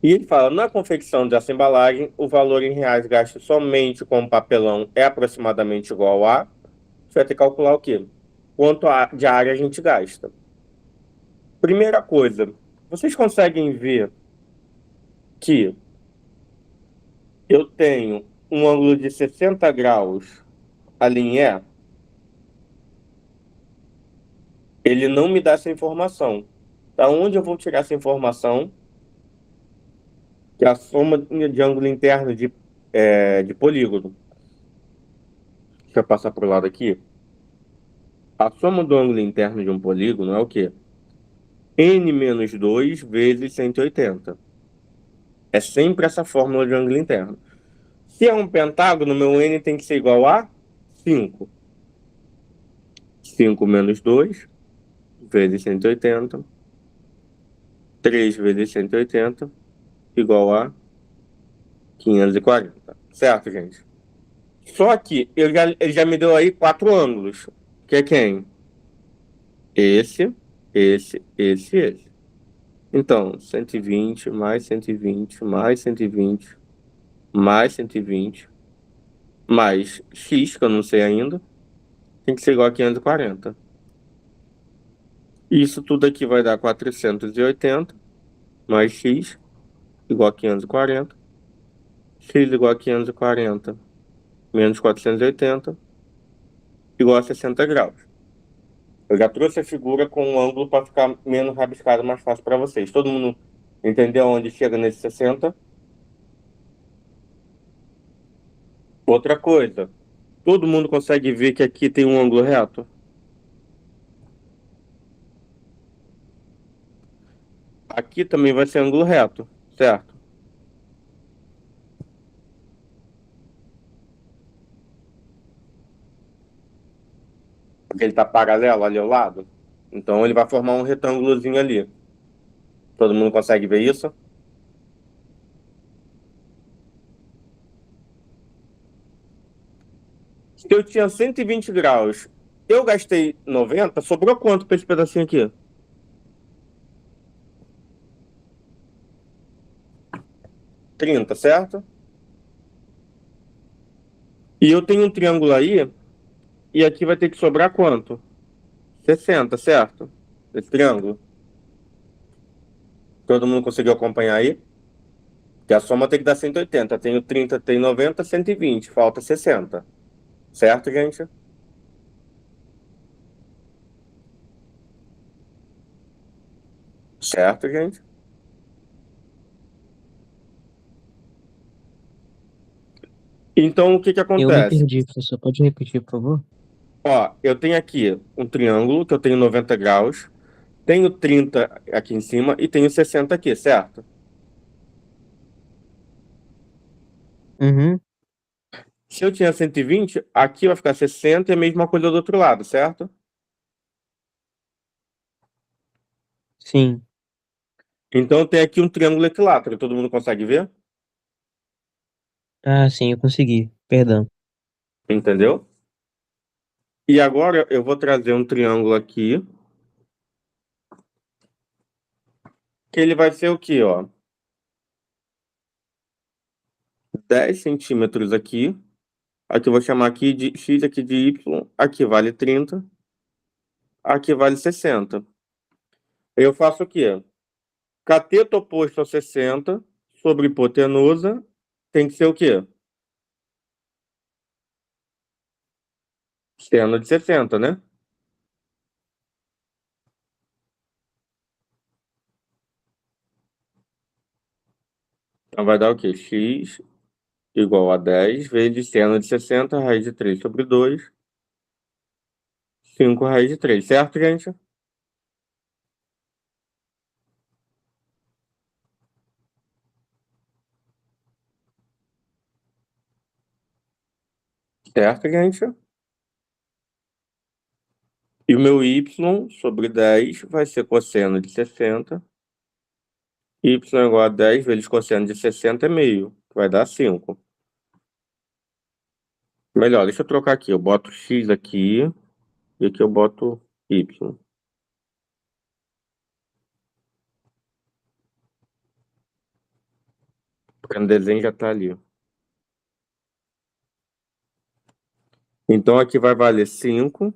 S1: E ele fala, na confecção dessa embalagem, o valor em reais gasto somente com o papelão é aproximadamente igual a... Você vai ter que calcular o quê? Quanto de área a gente gasta. Primeira coisa, vocês conseguem ver que eu tenho um ângulo de 60 graus ali em E? Ele não me dá essa informação. Da onde eu vou tirar essa informação? Que é a soma de ângulo interno de polígono. Deixa eu passar para o lado aqui. A soma do ângulo interno de um polígono é o quê? N menos 2 vezes 180. É sempre essa fórmula de ângulo interno. Se é um pentágono, meu N tem que ser igual a 5. 5 menos 2 vezes 180. 3 vezes 180 igual a 540. Certo, gente? Só que ele já me deu aí 4 ângulos. Que é quem? Esse. Então, 120 mais 120 mais 120 mais 120 mais x, que eu não sei ainda, tem que ser igual a 540. Isso tudo aqui vai dar 480 mais x igual a 540. X igual a 540 menos 480 igual a 60 graus. Eu já trouxe a figura com um ângulo para ficar menos rabiscado, mais fácil para vocês. Todo mundo entendeu onde chega nesse 60? Outra coisa, todo mundo consegue ver que aqui tem um ângulo reto? Aqui também vai ser ângulo reto, certo? Porque ele está paralelo ali ao lado. Então ele vai formar um retângulozinho ali. Todo mundo consegue ver isso? Se eu tinha 120 graus, eu gastei 90, sobrou quanto para esse pedacinho aqui? 30, certo? E eu tenho um triângulo aí, e aqui vai ter que sobrar quanto? 60, certo? Esse triângulo. Todo mundo conseguiu acompanhar aí? Que a soma tem que dar 180. Tenho 30, tem 90, 120. Falta 60. Certo, gente? Certo, gente? Então, o que que
S3: Eu me
S1: acontece?
S3: perdi, professor. Pode repetir, por favor?
S1: Ó, eu tenho aqui um triângulo, que eu tenho 90 graus. Tenho 30 aqui em cima e tenho 60 aqui, certo?
S3: Uhum,
S1: Se eu tinha 120, aqui vai ficar 60 e a mesma coisa do outro lado, certo?
S3: sim.
S1: Então tem aqui um triângulo equilátero, todo mundo consegue ver?
S3: Ah, sim, eu consegui. Perdão.
S1: Entendeu? E agora eu vou trazer um triângulo aqui, que ele vai ser o quê, ó? 10 centímetros aqui. Aqui eu vou chamar aqui de x, aqui de y. Aqui vale 30. Aqui vale 60. Eu faço o quê? Cateto oposto a 60 sobre hipotenusa tem que ser o quê? Seno de 60, né? Então vai dar o quê? X igual a 10 vezes seno de 60, raiz de 3 sobre 2, 5 raiz de 3, certo, gente? Certo, gente? E o meu y sobre 10 vai ser cosseno de 60. Y igual a 10 vezes cosseno de 60 é meio, que vai dar 5. Melhor, deixa eu trocar aqui. Eu boto x aqui e aqui eu boto y. Porque no desenho já tá ali. Então aqui vai valer 5.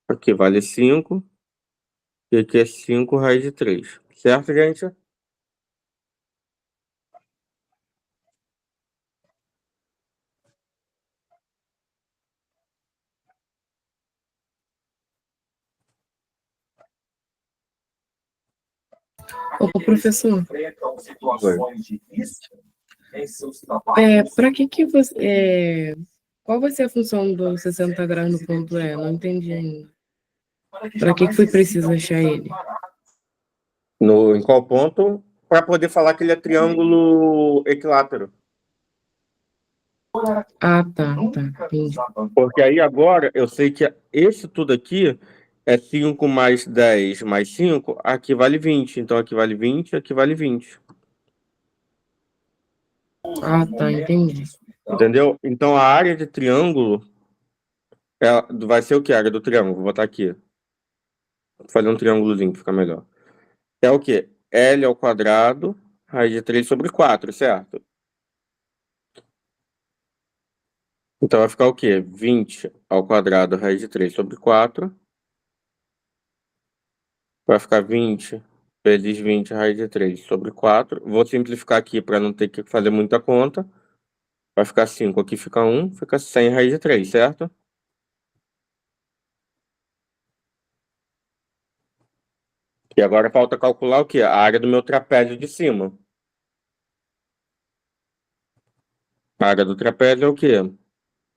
S1: Aqui vale 5. E aqui é 5 raiz de 3. Certo, gente?
S7: Ô, professor,
S1: Oi.
S7: para que você. Qual vai ser a função do 60 graus no ponto E? Não entendi ainda. Para que foi preciso achar ele?
S1: Em qual ponto? Para poder falar que ele é triângulo equilátero.
S7: Ah, tá, entendi.
S1: Porque aí agora eu sei que esse tudo aqui é 5 mais 10 mais 5, aqui vale 20. Então aqui vale 20, aqui vale 20.
S7: Ah, tá, entendi.
S1: Entendeu? Então a área de triângulo vai ser o que? A área do triângulo. Vou botar aqui. Vou fazer um triângulozinho que fica melhor. É o quê? L ao quadrado, raiz de 3 sobre 4, certo? Então vai ficar o quê? 20 ao quadrado, raiz de 3 sobre 4. Vai ficar 20 vezes 20 raiz de 3 sobre 4. Vou simplificar aqui para não ter que fazer muita conta. Vai ficar 5, aqui fica 1, fica 100 raiz de 3, certo? E agora falta calcular o quê? A área do meu trapézio de cima. A área do trapézio é o quê?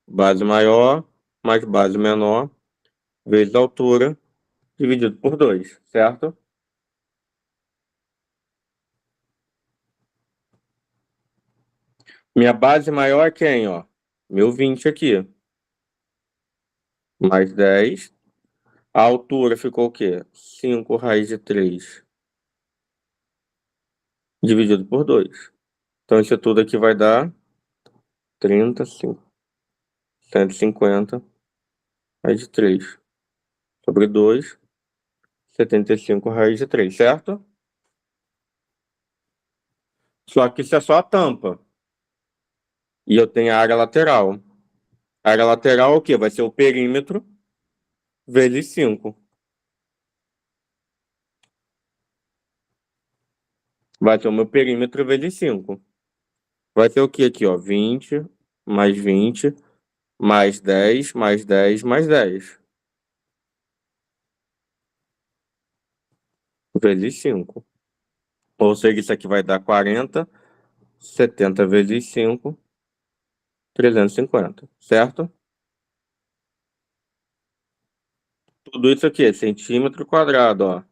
S1: Base maior mais base menor vezes a altura dividido por 2, certo? Minha base maior é quem, ó? Meu 20 aqui. Mais 10. A altura ficou o quê? 5 raiz de 3 dividido por 2. Então, isso tudo aqui vai dar 35. 150 raiz de 3 sobre 2, 75 raiz de 3, certo? Só que isso é só a tampa. E eu tenho a área lateral. A área lateral é o quê? Vai ser o perímetro vezes 5. Vai ser o meu perímetro vezes 5. Vai ser o quê aqui, ó? 20 mais 20 mais 10 mais 10 mais 10. Vezes 5. Ou seja, isso aqui vai dar 40. 70 vezes 5, 350, certo? Tudo isso aqui é centímetro quadrado, ó.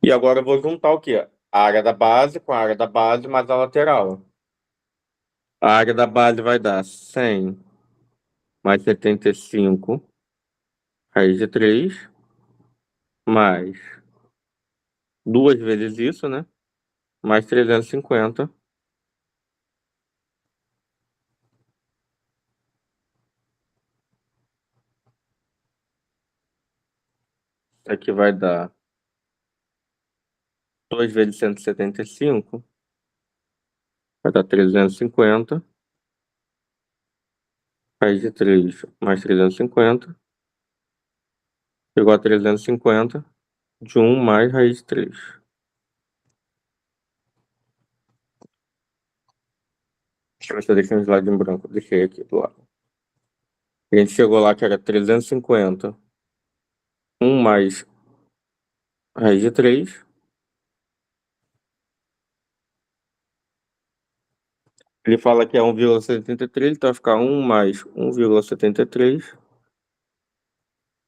S1: E agora eu vou juntar o quê? A área da base com a área da base mais a lateral. A área da base vai dar 100 mais 75 raiz de 3 mais 2 vezes isso, né? Mais 350. Isso aqui vai dar 2 vezes 175. Vai dar 350. Raiz de 3 mais 350. Igual a 350 de 1 mais raiz de 3. Deixa eu ver se eu deixei um slide em branco. Deixei aqui do lado. A gente chegou lá que era 350. 1 mais raiz de 3. Ele fala que é 1,73, então vai ficar 1 mais 1,73.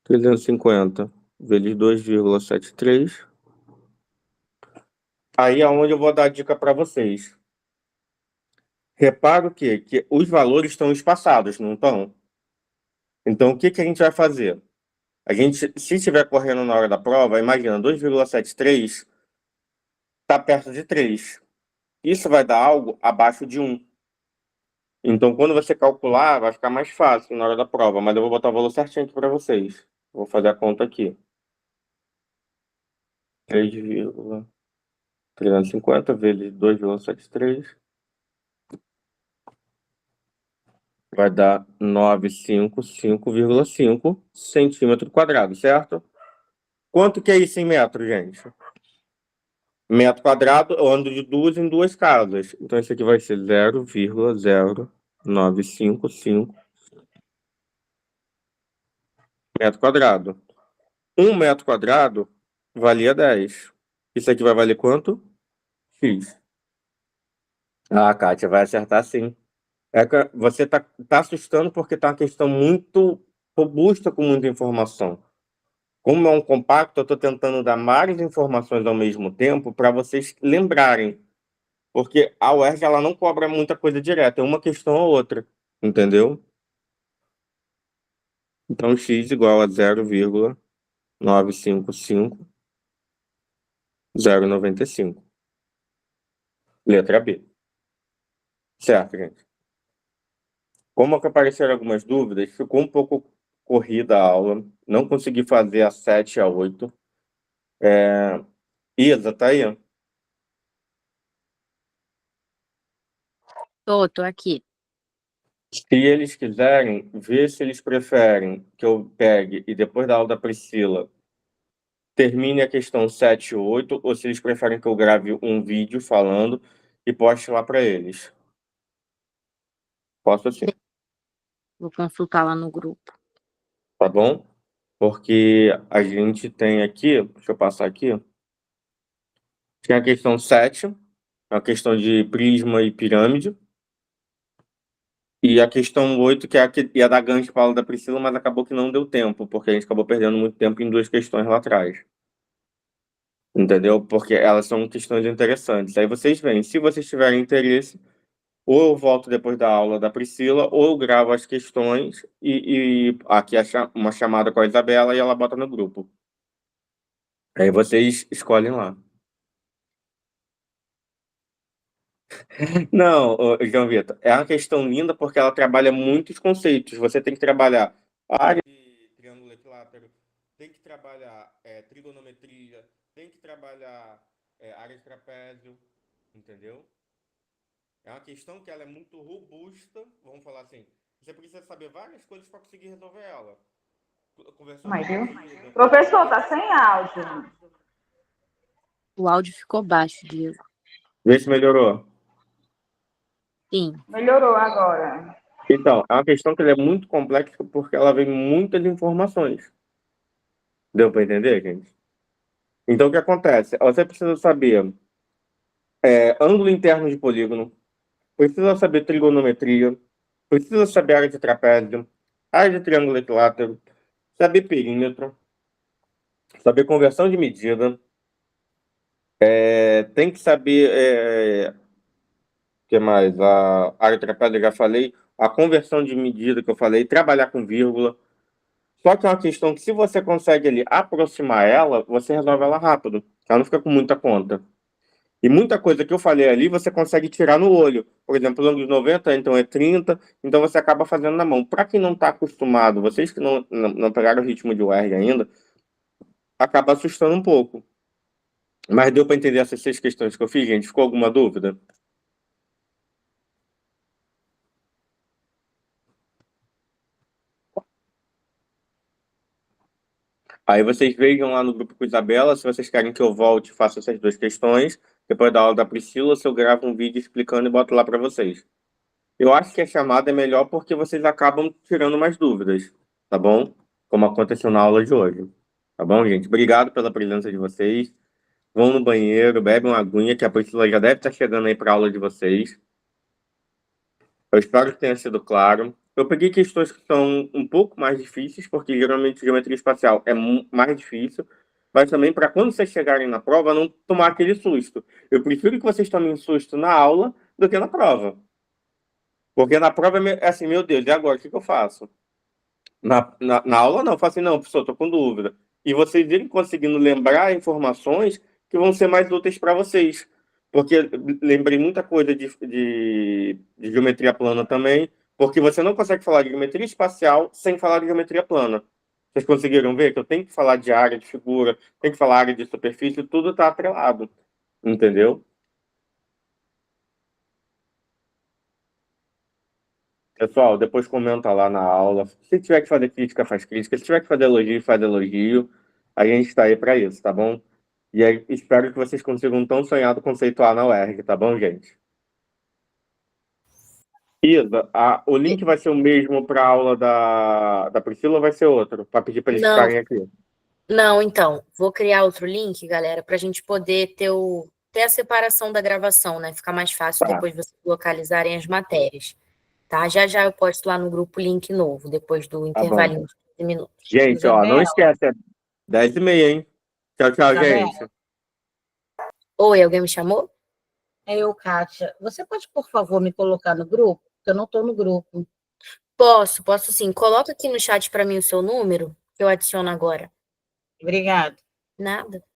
S1: 350 vezes 2,73. Aí é onde eu vou dar a dica para vocês. Repara o quê? Que os valores estão espaçados, não estão? Então, o que que a gente vai fazer? A gente, se estiver correndo na hora da prova, imagina, 2,73 está perto de 3. Isso vai dar algo abaixo de 1. Então, quando você calcular, vai ficar mais fácil na hora da prova, mas eu vou botar o valor certinho aqui para vocês. Vou fazer a conta aqui. 3,350 vezes 2,73 vai dar 955,5 centímetro quadrado, certo? Quanto que é isso em metro, gente? Metro quadrado, eu ando de duas em duas casas. Então, isso aqui vai ser 0,0955 metro quadrado. 1 metro quadrado valia 10. Isso aqui vai valer quanto? X. Ah, Kátia, vai acertar sim. É que você tá assustando porque tá uma questão muito robusta com muita informação. Como é um compacto, eu estou tentando dar várias informações ao mesmo tempo para vocês lembrarem. Porque a UERJ ela não cobra muita coisa direta, é uma questão ou outra, entendeu? Então, x igual a 0,955095. Letra B. Certo, gente? Como que apareceram algumas dúvidas, ficou um pouco corrida a aula, não consegui fazer a 7 e a 8. Isa, tá aí?
S5: Tô aqui.
S1: Se eles quiserem, ver se eles preferem que eu pegue e depois da aula da Priscila termine a questão 7 e 8, ou se eles preferem que eu grave um vídeo falando e poste lá para eles. Posso sim,
S5: Vou consultar lá no grupo.
S1: tá bom? Porque a gente tem aqui, deixa eu passar aqui, tem a questão 7, a questão de prisma e pirâmide, e a questão 8, que é a que ia dar gancho para a aula da Priscila, mas acabou que não deu tempo, porque a gente acabou perdendo muito tempo em 2 questões lá atrás. Entendeu? Porque elas são questões interessantes. Aí vocês veem, se vocês tiverem interesse, ou eu volto depois da aula da Priscila, ou eu gravo as questões e aqui uma chamada com a Isabela e ela bota no grupo. Aí vocês escolhem lá. Não, ô, João Vitor, é uma questão linda porque ela trabalha muitos conceitos. Você tem que trabalhar a área de triângulo equilátero, tem que trabalhar trigonometria, tem que trabalhar área de trapézio, entendeu? É uma questão que ela é muito robusta, vamos falar assim. Você precisa saber várias coisas para conseguir resolver ela. Conversão
S9: Mas, viu?
S1: repetida.
S9: Professor, tá sem áudio.
S5: O áudio ficou baixo, Diego.
S1: Vê se melhorou.
S5: Sim.
S9: Melhorou agora.
S1: Então, é uma questão que ela é muito complexa porque ela vem muitas informações. Deu para entender, gente? Então, o que acontece? Você precisa saber ângulo interno de polígono, precisa saber trigonometria, precisa saber área de trapézio, área de triângulo equilátero, saber perímetro, saber conversão de medida, tem que saber, o que mais? A área de trapézio, eu já falei, a conversão de medida que eu falei, trabalhar com vírgula. Só que é uma questão que, se você consegue ali aproximar ela, você resolve ela rápido. Ela não fica com muita conta. E muita coisa que eu falei ali, você consegue tirar no olho. Por exemplo, ângulo de 90, então é 30, então você acaba fazendo na mão. Para quem não está acostumado, vocês que não pegaram o ritmo de UERJ ainda, acaba assustando um pouco. Mas deu para entender essas 6 questões que eu fiz, gente? Ficou alguma dúvida? Aí vocês vejam lá no grupo com a Isabela, se vocês querem que eu volte e faça essas 2 questões. Depois da aula da Priscila, se eu gravo um vídeo explicando e boto lá para vocês. Eu acho que a chamada é melhor porque vocês acabam tirando mais dúvidas, tá bom? Como aconteceu na aula de hoje. Tá bom, gente? Obrigado pela presença de vocês. Vão no banheiro, bebem uma aguinha, que a Priscila já deve estar chegando aí para a aula de vocês. Eu espero que tenha sido claro. Eu peguei questões que são um pouco mais difíceis, porque geralmente geometria espacial é mais difícil, mas também para quando vocês chegarem na prova, não tomar aquele susto. Eu prefiro que vocês tomem um susto na aula do que na prova. Porque na prova é assim, meu Deus, e agora, o que eu faço? Na aula não, eu falo assim, não, professor, estou com dúvida. E vocês irem conseguindo lembrar informações que vão ser mais úteis para vocês. Porque lembrei muita coisa de geometria plana também, porque você não consegue falar de geometria espacial sem falar de geometria plana. Vocês conseguiram ver que eu tenho que falar de área de figura, tenho que falar área de superfície, tudo está atrelado. Entendeu? Pessoal, depois comenta lá na aula. Se tiver que fazer crítica, faz crítica. Se tiver que fazer elogio, faz elogio. A gente está aí para isso, tá bom? E aí, espero que vocês consigam um tão sonhado conceito A na UERJ, tá bom, gente? Isa, o link vai ser o mesmo para a aula da Priscila ou vai ser outro? Para pedir para eles
S5: Não.
S1: ficarem aqui.
S5: Não, então, vou criar outro link, galera, para a gente poder ter a separação da gravação, né? Ficar mais fácil
S1: Tá.
S5: depois vocês localizarem as matérias. Tá? Já já eu posto lá no grupo o link novo, depois do intervalinho de 15 minutos.
S1: Gente, ó, não esquece, é 10h30, hein? Tchau, tchau,
S8: Isabela.
S1: gente.
S5: Oi, alguém me chamou?
S8: É eu, Kátia. Você pode, por favor, me colocar no grupo? Porque eu não estou no grupo.
S5: Posso sim. Coloca aqui no chat para mim o seu número, que eu adiciono agora.
S8: Obrigada.
S5: Nada.